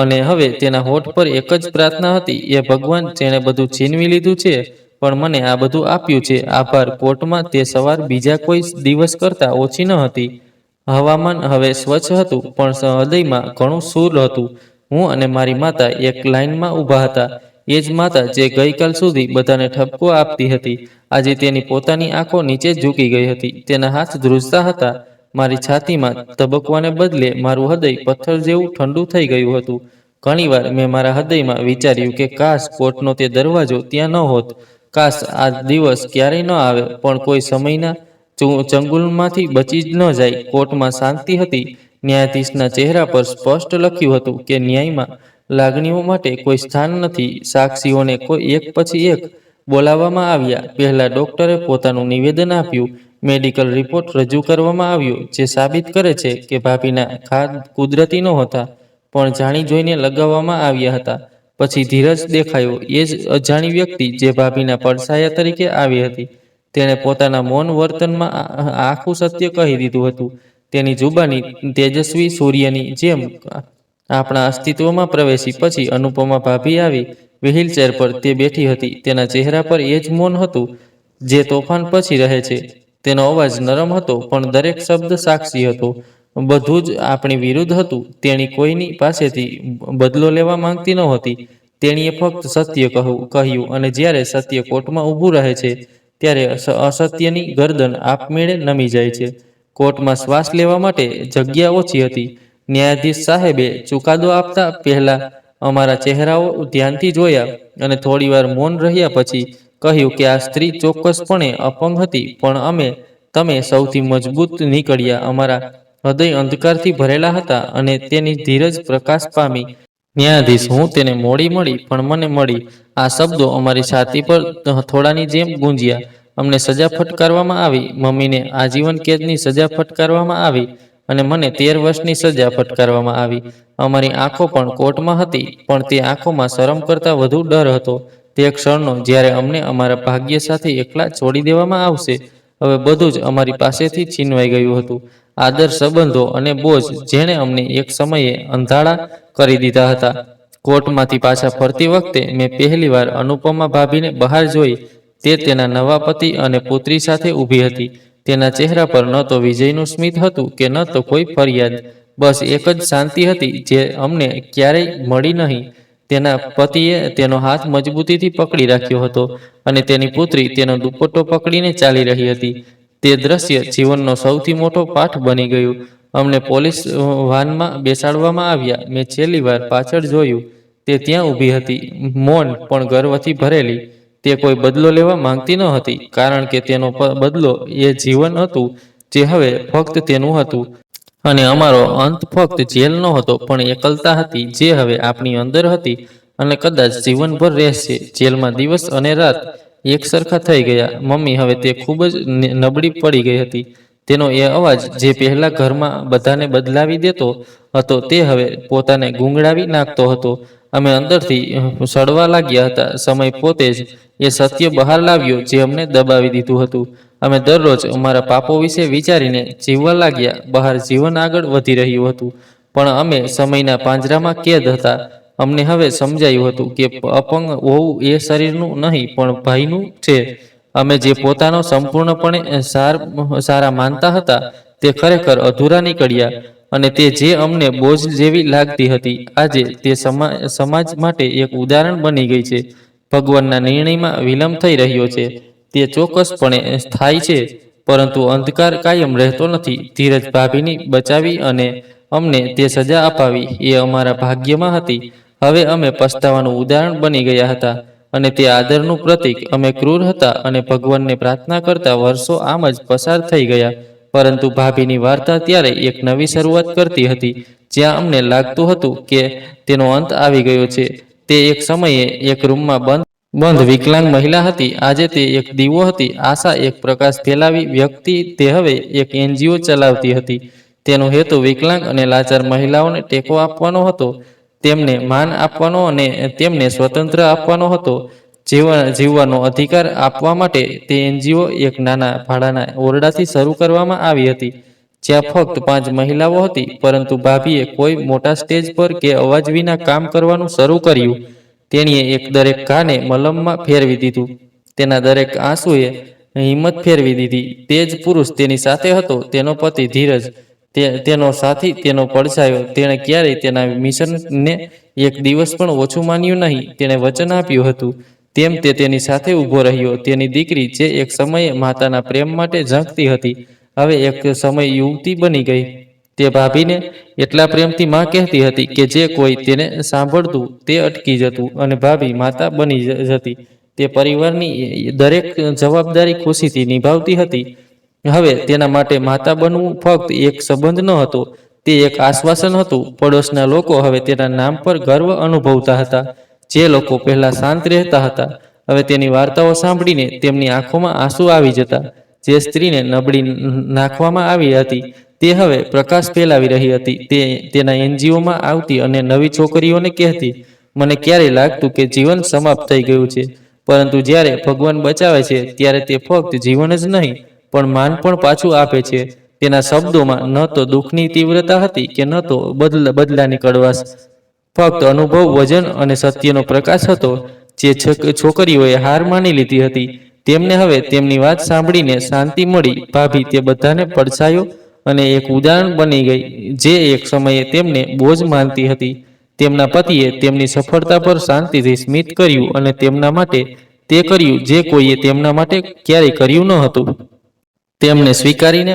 અને હવે તેના હોઠ પર એક જ પ્રાર્થના હતી, એ ભગવાન, જેણે બધું છીનવી લીધું છે પણ મને આ બધું આપ્યું છે, આભાર. કોર્ટમાં તે સવાર બીજા કોઈ દિવસ કરતાં ઓછી ન હતી. હવામાન હવે સ્વચ્છ હતું, પણ હૃદયમાં ઘણું સૂર હતું. હું અને મારી માતા એક લાઇનમાં ઊભા હતા. એ જ માતા જે ગઈકાલ સુધી બધાને ઠપકો આપતી હતી, આજે તેની પોતાની આંખો નીચે ઝૂકી ગઈ હતી. તેના હાથ ધ્રુજતા હતા. મારી છાતીમાં ધબકવાને બદલે મારું હૃદય પથ્થર જેવું ઠંડુ થઈ ગયું હતું. ઘણીવાર મેં મારા હૃદયમાં વિચાર્યું કે કાશ કોર્ટનો તે દરવાજો ત્યાં ન હોત, કાશ આ દિવસ ક્યારેય ન આવે, પણ કોઈ સમયના ચંગુલમાંથી બચી જ ન જાય. કોર્ટમાં શાંતિ હતી. ન્યાયાધીશના ચહેરા પર સ્પષ્ટ લખ્યું હતું કે ન્યાયમાં લાગણીઓ માટે કોઈ સ્થાન નથી. સાક્ષીઓને કોઈ એક પછી એક બોલાવવામાં આવ્યા. પહેલા ડોક્ટરે પોતાનું નિવેદન આપ્યું. મેડિકલ રિપોર્ટ રજૂ કરવામાં આવ્યો, જે સાબિત કરે છે કે ભાભીના ખાદ કુદરતી નહોતા, પણ જાણી જોઈને લગાવવામાં આવ્યા હતા. પછી ધીરજ દેખાયો, એ જ અજાણી વ્યક્તિ જે ભાભીના પડછાયા તરીકે આવી હતી. તેણે પોતાના મૌન વર્તનમાં આખું સત્ય કહી દીધું હતું. તેની જુબાની તેજસ્વી સૂર્યની જેમ આપણા અસ્તિત્વમાં પ્રવેશી. પછી અનુપમા ભાભી આવી. વ્હીલચેર પર તે બેઠી હતી. તેના ચહેરા પર એ જ મૌન હતું જે તોફાન પછી રહે છે. તેનો અવાજ નરમ હતો, પણ દરેક શબ્દ સાક્ષી હતો. બધું જ આપણી વિરુદ્ધ હતું. તેણી કોઈની પાસેથી બદલો લેવા માંગતી નહોતી. તેણીએ ફક્ત સત્ય કહ્યું, અને જ્યારે સત્ય કોર્ટમાં ઊભું રહે છે, ત્યારે અસત્યની ગરદન આપમેળે નમી જાય છે. કોર્ટમાં શ્વાસ લેવા માટે જગ્યા ઓછી હતી. ન્યાયાધીશ સાહેબે ચુકાદો આપતા પહેલા અમારા ચહેરાઓ ધ્યાનથી જોયા અને થોડીવાર મૌન રહ્યા પછી કહ્યું કે આ સ્ત્રી ચોક્કસપણે અપંગ હતી, પણ તમે સૌથી મજબૂત નીકળ્યા. અમારા હૃદય અંધકારથી ભરેલા હતા અને તેની ધીરજ પ્રકાશ પામી. ન્યાયાધીશ: હું તેને મોડી મળી, પણ મને મળી. આ શબ્દો અમારી છાતી પર થોડાની જેમ ગુંજ્યા. અમને સજા ફટકારવામાં આવી. મમ્મીને આજીવન કેદની સજા ફટકારવામાં આવી અને મને 13 વર્ષની સજા ફટકારવામાં આવી. અમારી આંખો પણ કોર્ટમાં હતી, પણ તે આંખોમાં શરમ કરતાં વધુ ડર હતો. તે ક્ષણનો જ્યારે અમને અમારા ભાગ્ય સાથે એકલા છોડી દેવામાં આવશે. હવે બધું જ અમારી પાસેથી છીનવાઈ ગયું હતું. આદર્શ સંબંધો અને બોજ, જેણે અમને એક સમયે અંધાળા કરી દીધા હતા. કોર્ટમાંથી પાછા ફરતી વખતે મેં પહેલીવાર અનુપમા ભાભીને બહાર જોઈ. તે તેના નવા પતિ અને પુત્રી સાથે ઊભી હતી. તેના ચહેરા પર ન તો વિજયનું સ્મિત હતું કે ન તો કોઈ ફરિયાદ. બસ એક જ શાંતિ હતી જે અમને ક્યારેય મળી નહીં. તેના પતિએ તેનો હાથ મજબૂતીથી પકડી રાખ્યો હતો અને તેની પુત્રી તેનો દુપટ્ટો પકડીને ચાલી રહી હતી. તે દ્રશ્ય જીવનનો સૌથી મોટો પાઠ બની ગયું. અમને પોલીસ વાનમાં બેસાડવામાં આવ્યા. મેં છેલ્લી વાર પાછળ જોયું. તે ત્યાં ઊભી હતી, મૌન પણ ગર્વથી ભરેલી. તે કોઈ બદલો લેવા માંગતી ન હતી, કારણ કે તેનો બદલો એ જીવન હતું જે હવે ફક્ત તેનું હતું. અને અમારો અંત ફક્ત જેલ નહોતો, પણ એકલતા હતી જે હવે આપણી અંદર હતી અને કદાચ જીવનભર રહેશે. જેલમાં દિવસ અને રાત એક સરખા થઈ ગયા. મમ્મી હવે તે ખૂબ જ નબળી પડી ગઈ હતી. તેનો એ અવાજ જે પહેલા ઘરમાં બધાને બદલાવી દેતો હતો, તે હવે પોતાને ગૂંગળાવી નાખતો હતો. અમે અંદરથી સડવા લાગ્યા હતા. સમય પોતે જ એ સત્ય બહાર લાવ્યો જે અમને દબાવી દીધું હતું. અમે દરરોજ અમારા પાપો વિશે વિચારીને જીવવા લાગ્યા. બહાર જીવન આગળ વધી રહ્યું હતું, પણ અમે સમયના પાંજરામાં કેદ હતા. અમને હવે સમજાયું હતું કે અપંગ હોવું એ શરીરનું નહીં, પણ ભાઈનું છે. અમે જે પોતાનો સંપૂર્ણપણે સારા માનતા હતા, તે ખરેખર અધૂરા નીકળ્યા. અને તે જે અમને બોજ જેવી લાગતી હતી, આજે તે સમાજ માટે એક ઉદાહરણ બની ગઈ છે. ભગવાનના નિર્ણયમાં વિલંબ થઈ રહ્યો છે. તે ચોક્કસપણે થાય છે, પરંતુ અંધકાર કાયમ રહેતો નથી. ધીરજ ભાભીની બચાવી અને અમને તે સજા અપાવી એ અમારા ભાગ્યમાં હતી. હવે અમે પસ્તાવાનું ઉદાહરણ બની ગયા હતા, અને તે આદરનું પ્રતીક. અમે ક્રૂર હતા અને ભગવાનને પ્રાર્થના કરતા વર્ષો આમ જ પસાર થઈ ગયા. પરંતુ ભાભીની વાર્તા ત્યારે એક નવી શરૂઆત કરતી હતી. જ્યાં અમને લાગતું હતું કે તેનો અંત આવી ગયો છે, તે એક સમયે એક રૂમમાં બંધ વિકલાંગ મહિલા હતી. આજે તે એક દીવો હતી. આશા એક પ્રકાશ ફેલાવી વ્યક્તિ. તે હવે એક NGO ચલાવતી હતી. તેનો હેતુ વિકલાંગ અને લાચાર મહિલાઓને ટેકો આપવાનો હતો, તેમને માન આપવાનો અને તેમને સ્વતંત્ર આપવાનો હતો, જીવવાનો અધિકાર આપવા માટે. તે NGO એક નાના ભાડાના ઓરડાથી શરૂ કરવામાં આવી હતી, જ્યાં ફક્ત 5 મહિલાઓ હતી. પરંતુ ભાભીએ કોઈ મોટા સ્ટેજ પર કે અવાજ વિના કામ કરવાનું શરૂ કર્યું. તેણીએ દરેક ઘાને મલમમાં ફેરવી દીધું. તેના દરેક આંસુએ હિંમત ફેરવી દીધી. તે જ પુરુષ તેની સાથે હતો, તેનો પતિ ધીરજ, તેનો સાથી, તેનો પડછાયો. તેણે ક્યારેય તેના મિશનને એક દિવસ પણ ઓછું માન્યું નહીં. તેણે વચન આપ્યું હતું તેમ તે તેની સાથે ઊભો રહ્યો. તેની દીકરી, જે એક સમયે માતાના પ્રેમ માટે ઝંખતી હતી, હવે એક સમય યુવતી બની ગઈ. તે ભાભીને એટલા પ્રેમથી માં કહેતી હતી કે જે કોઈ તેને સાંભળતું તે અટકી જતું, અને ભાભી માતા બની જતી. તે પરિવારની દરેક જવાબદારી ખુશીથી નિભાવતી હતી. હવે તેના માટે માતા બનવું ફક્ત એક સંબંધ ન હતો, તે એક આશ્વાસન હતું. પડોશના લોકો હવે તેના નામ પર ગર્વ અનુભવતા હતા. જે લોકો પહેલા શાંત રહેતા હતા, હવે તેની વાર્તાઓ સાંભળીને તેમની આંખોમાં આંસુ આવી જતા. જે સ્ત્રીને નબળી નાખવામાં આવી હતી, તે હવે પ્રકાશ ફેલાવી રહી હતી. તે તેના એનજીઓમાં આવતી અને નવી છોકરીઓને કહેતી, મને ક્યારેય લાગતું કે જીવન સમાપ્ત થઈ ગયું છે, પરંતુ જ્યારે ભગવાન બચાવે છે ત્યારે તે ફક્ત જીવન જ નહીં પણ માન પણ પાછું આપે છે. તેના શબ્દોમાં ન તો દુઃખની તીવ્રતા હતી કે ન તો બદલાની કડવાશ. ફક્ત અનુભવ, વજન અને સત્યનો પ્રકાશ હતો. જે છોકરીઓએ હાર માની લીધી હતી, તેમને હવે તેમની વાત સાંભળીને શાંતિ મળી. ભાભી તે બધાને પડછાયો અને એક ઉદાહરણ બની ગઈ. જે એક સમયે તેમને બોજ માનતી હતી, તેમના પતિએ તેમની સફળતા પર શાંતિથી સ્મિત કર્યું અને તેમના માટે તે કર્યું જે કોઈએ તેમના માટે ક્યારેય કર્યું ન હતું. તેમને સ્વીકારીને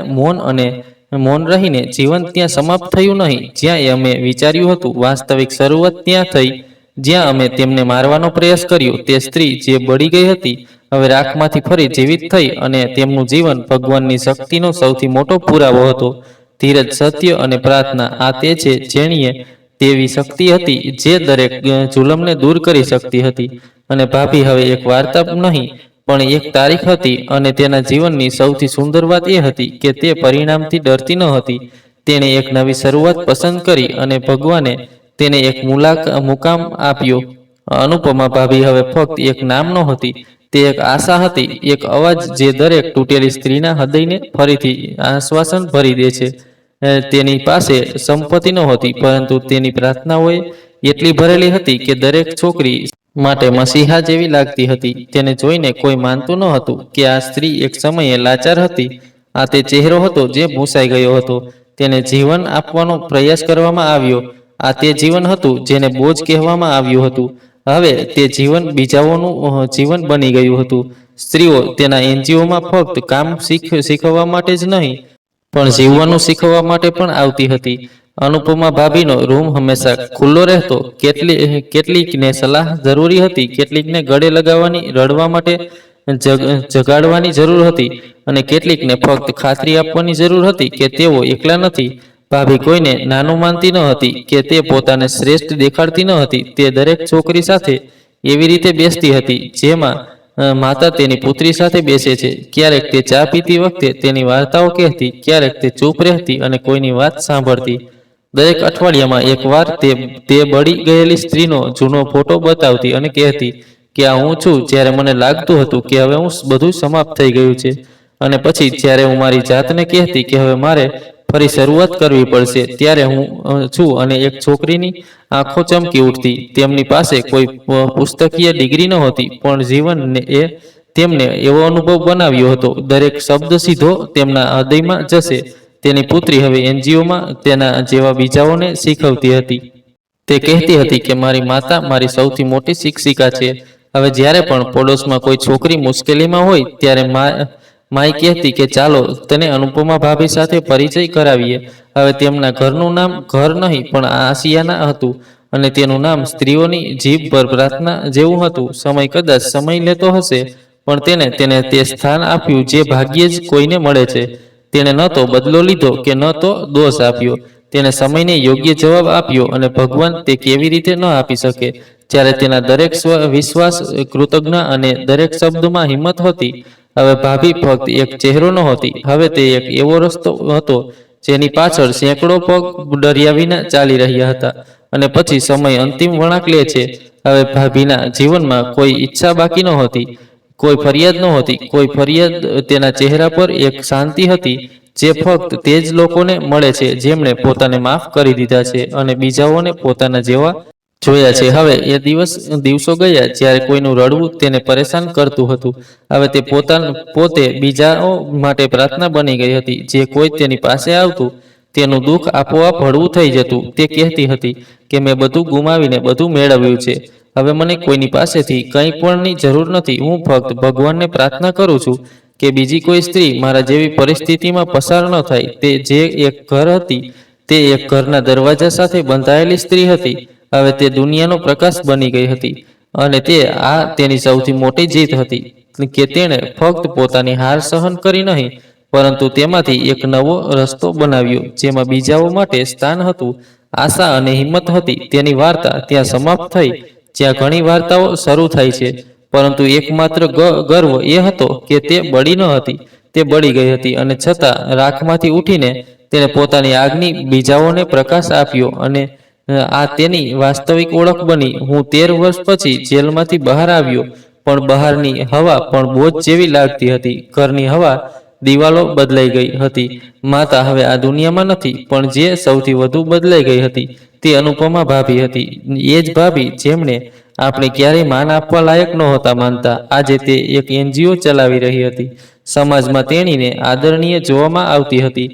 મૌન રહીને જીવન ત્યાં સમાપ્ત થયું નહીં જ્યાં અમે વિચાર્યું હતું. વાસ્તવિક શરૂઆત ત્યાં થઈ જ્યાં અમે તેમને મારવાનો પ્રયાસ કર્યો. તે સ્ત્રી જે બળી ગઈ હતી, હવે રાખમાંથી ફરી જીવિત થઈ અને તેમનું જીવન ભગવાનની શક્તિનો સૌથી મોટો પુરાવો હતો. ધીરજ, સત્ય અને પ્રાર્થના, આ તે છે જેણીએ તેવી શક્તિ હતી જે દરેક જુલમને દૂર કરી શકતી હતી. અને ભાભી હવે એક વાર્તા નહીં પણ એક તારીખ હતી. અને તેના જીવનની સૌથી સુંદર વાત એ હતી કે તે પરિણામથી ડરતી ન હતી. તેણે એક નવી શરૂઆત પસંદ કરી અને ભગવાને તેને એક મુકામ આપ્યો. અનુપમા ભાભી હવે ફક્ત એક નામ નહોતી, તે એક આશા હતી, એક અવાજ જે દરેક તૂટેલી સ્ત્રીના હૃદયને ફરીથી આશ્વાસન ભરી દે છે. તેની પાસે સંપત્તિ નહોતી, પરંતુ તેની પ્રાર્થનાઓએ એટલી ભરેલી હતી કે દરેક છોકરી માટે મસીહા જેવી લાગતી હતી. તેને જોઈને કોઈ માનતું ન હતું કે આ સ્ત્રી એક સમયે લાચાર હતી. આ તે ચહેરો હતો જે ભૂંસાઈ ગયો હતો. તેને જીવન આપવાનો પ્રયાસ કરવામાં આવ્યો. આ તે જીવન હતું જેને બોજ કહેવામાં આવ્યું હતું. હવે તે જીવન બીજાઓનું જીવન બની ગયું હતું. સ્ત્રીઓ તેના એનજીઓમાં ફક્ત કામ શીખવવા માટે જ નહીં પણ જીવવાનું શીખવવા માટે પણ આવતી હતી. અનુપમા ભાભીનો રૂમ હંમેશા ખુલ્લો રહેતો. કેટલીકને સલાહ જરૂરી હતી, કેટલીકને ગળે લગાવવાની, રડવા માટે જગાડવાની જરૂર હતી, અને કેટલીકને ફક્ત ખાતરી આપવાની જરૂર હતી કે તેઓ એકલા નથી. ભાભી કોઈને નાનું માનતી ન હતી કે તે પોતાને શ્રેષ્ઠ દેખાડતી ન હતી. તે દરેક છોકરી સાથે એવી રીતે બેસતી હતી જેમાં માતા તેની પુત્રી સાથે બેસે છે. ક્યારેક તે ચા પીતી વખતે તેની વાર્તાઓ કહેતી, ક્યારેક તે ચૂપ રહેતી અને કોઈની વાત સાંભળતી. દરેક અઠવાડિયામાં એકવાર તે બળી ગયેલી સ્ત્રીનો જૂનો ફોટો બતાવતી અને કહેતી કે આ હું છું જ્યારે મને લાગતું હતું કે હવે બધું સમાપ્ત થઈ ગયું છે. અને પછી જ્યારે હું મારી જાતને કહેતી કે હવે મારે ફરી શરૂઆત કરવી પડશે, ત્યારે હું છું. અને એક છોકરીની આંખો ચમકી ઉઠતી. તેમની પાસે કોઈ પુસ્તકીય ડિગ્રી નહોતી, પણ જીવનને તેમને એવો અનુભવ બનાવ્યો હતો. દરેક શબ્દ સીધો તેમના હૃદયમાં જશે. તેની પુત્રી હવે એનજીઓમાં તેના જેવા બીજાઓને શીખવતી હતી. તે કહેતી હતી કે મારી માતા મારી સૌથી મોટી શિક્ષિકા છે. હવે જ્યારે પણ પડોશમાં કોઈ છોકરી મુશ્કેલીમાં હોય ત્યારે માઈ કહેતી કે ચાલો તને અનુપમા ભાભી સાથે પરિચય કરાવીએ. હવે તેમના ઘરનું નામ ઘર નહીં પણ આસિયાના હતું, અને તેનું નામ સ્ત્રીઓની જીભ પર પ્રાર્થના જેવું હતું. સમય લેતો હશે, પણ તેને તે સ્થાન આપ્યું જે ભાગ્યે જ કોઈને મળે છે. તેણે ન તો બદલો લીધો કે ન તો દોષ આપ્યો. તેને સમયને યોગ્ય જવાબ આપ્યો. અને ભગવાન તે કેવી રીતે ન આપી શકે જ્યારે તેના દરેક વિશ્વાસ, કૃતજ્ઞ અને દરેક શબ્દમાં હિંમત હતી. હવે ભાભી ફક્ત એક ચહેરો નહોતી, હવે તે એક એવો રસ્તો હતો જેની પાછળ સેંકડો પગ ડર્યા વિના ચાલી રહ્યા હતા. અને પછી સમય અંતિમ વળાંક લે છે. હવે ભાભીના જીવનમાં કોઈ ઈચ્છા બાકી નહોતી, કોઈ ફરિયાદ નહોતી. કોઈ ફરિયાદ તેના ચહેરા પર એક શાંતિ હતી જે ફક્ત તે જ લોકોને મળે છે જેમણે પોતાને માફ કરી દીધા છે અને બીજાઓને પોતાના જેવા જોયા છે. હવે એ દિવસો ગયા જ્યારે કોઈનું રડવું તેને પરેશાન કરતું હતું. હવે તે પોતે બીજાઓ માટે પ્રાર્થના બની ગઈ હતી. જે કોઈ તેની પાસે આવતું, તેનું દુઃખ આપોઆપ હળવું થઈ જતું. તે કહેતી હતી કે મેં બધું ગુમાવીને બધું મેળવ્યું છે. હવે મને કોઈની પાસેથી કંઈ પણની જરૂર નથી. હું ફક્ત ભગવાનને પ્રાર્થના કરું છું કે બીજી કોઈ સ્ત્રી મારા જેવી પરિસ્થિતિમાં પસાર ન થાય. તે જે એક ઘર હતી, તે એક ઘરના દરવાજા સાથે બંધાયેલી સ્ત્રી હતી. હવે તે દુનિયાનો પ્રકાશ બની ગઈ હતી. અને તેની સૌથી મોટી જીત હતી કે તેણે ફક્ત પોતાની હાર સહન કરી નહીં, પરંતુ તેમાંથી એક નવો રસ્તો બનાવ્યો, જેમાં બીજાઓ માટે સ્થાન હતું, આશા અને હિંમત હતી. તેની વાર્તા ત્યાં સમાપ્ત થઈ જ્યાં ઘણી વાર્તાઓ શરૂ થાય છે, પરંતુ એકમાત્ર ગર્વ એ હતો કે તે બળી ન હતી. તે બળી ગઈ હતી, અને છતાં રાખમાંથી ઉઠીને તેણે પોતાની આગની બીજાઓને પ્રકાશ આપ્યો, અને આ તેની વાસ્તવિક ઓળખ બની. હું 13 વર્ષ પછી જેલમાંથી બહાર આવ્યો, પણ બહારની હવા પણ બોજ જેવી લાગતી હતી. ઘરની હવા દિવાલો બદલાઈ ગઈ હતી. માતા હવે આ દુનિયામાં નથી, પણ જે સૌથી વધુ બદલાઈ ગઈ હતી તે અનુપમા ભાભી હતી. એ જ ભાભી જેમને આપણે ક્યારેય માન આપવા લાયક નહોતા માનતા. આજે તે એક NGO ચલાવી રહી હતી. સમાજમાં તેણીને આદરણીય જોવામાં આવતી હતી,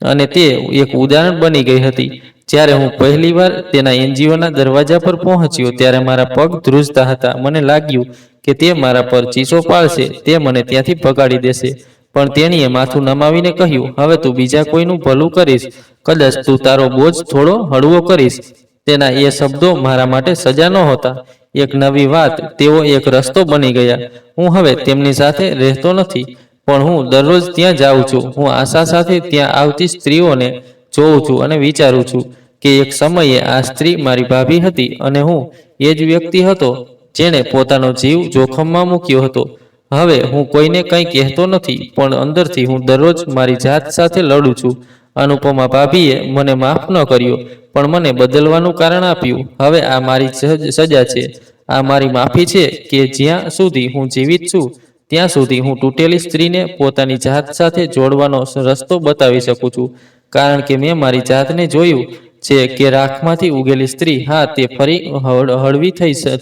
અને તે એક ઉદાહરણ બની ગઈ હતી. જ્યારે હું પહેલીવાર તેના NGOના દરવાજા પર પહોંચ્યો ત્યારે મારા પગ ધ્રુજતા હતા. મને લાગ્યું કે તે મારા પર ચીસો પાડશે, તે મને ત્યાંથી ભગાડી દેશે. પણ તેણીએ માથું નમાવીને કહ્યું, હવે તું બીજા કોઈનું ભલું કરીશ, કદાચ તું તારો બોજ થોડો હળવો કરીશ. તેના એ શબ્દો મારા માટે સજા નહોતા, એક નવી વાત. તેઓ એક રસ્તો બની ગયા. હું હવે તેમની સાથે રહેતો નથી, પણ હું દરરોજ ત્યાં જાઉં છું. હું આશા સાથે ત્યાં આવતી સ્ત્રીઓને જોઉં છું અને વિચારું છું કે એક સમયે આ સ્ત્રી મારી ભાભી હતી, અને હું એ જ વ્યક્તિ હતો જેણે પોતાનો જીવ જોખમમાં મૂક્યો હતો. હવે હું કોઈને કંઈ કહેતો નથી, પણ અંદરથી હું દરરોજ મારી જાત સાથે લડું છું. અનુપમા ભાભીએ મને માફ ન કર્યો, પણ મને બદલવાનું કારણ આપ્યું. હવે આ મારી સજા છે, આ મારી માફી છે કે જ્યાં સુધી હું જીવિત છું ત્યાં સુધી હું તૂટેલી સ્ત્રીને પોતાની જાત સાથે જોડવાનો રસ્તો બતાવી શકું છું. કારણ કે મેં મારી જાતને જોયું છે કે રાખમાંથી ઉગેલી સ્ત્રી, હા, તે ફરી હળવી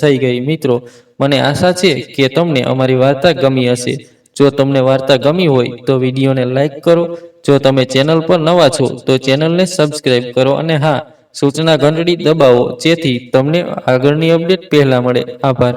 થઈ ગઈ. મિત્રો, મને આશા છે કે તમને અમારી વાર્તા ગમી હશે. જો તમને વાર્તા ગમી હોય તો વિડીયોને લાઈક કરો. જો તમે ચેનલ પર નવા છો તો ચેનલને સબસ્ક્રાઈબ કરો, અને હા, સૂચના ઘંટડી દબાવો જેથી તમને આગળની અપડેટ પહેલા મળે. આભાર.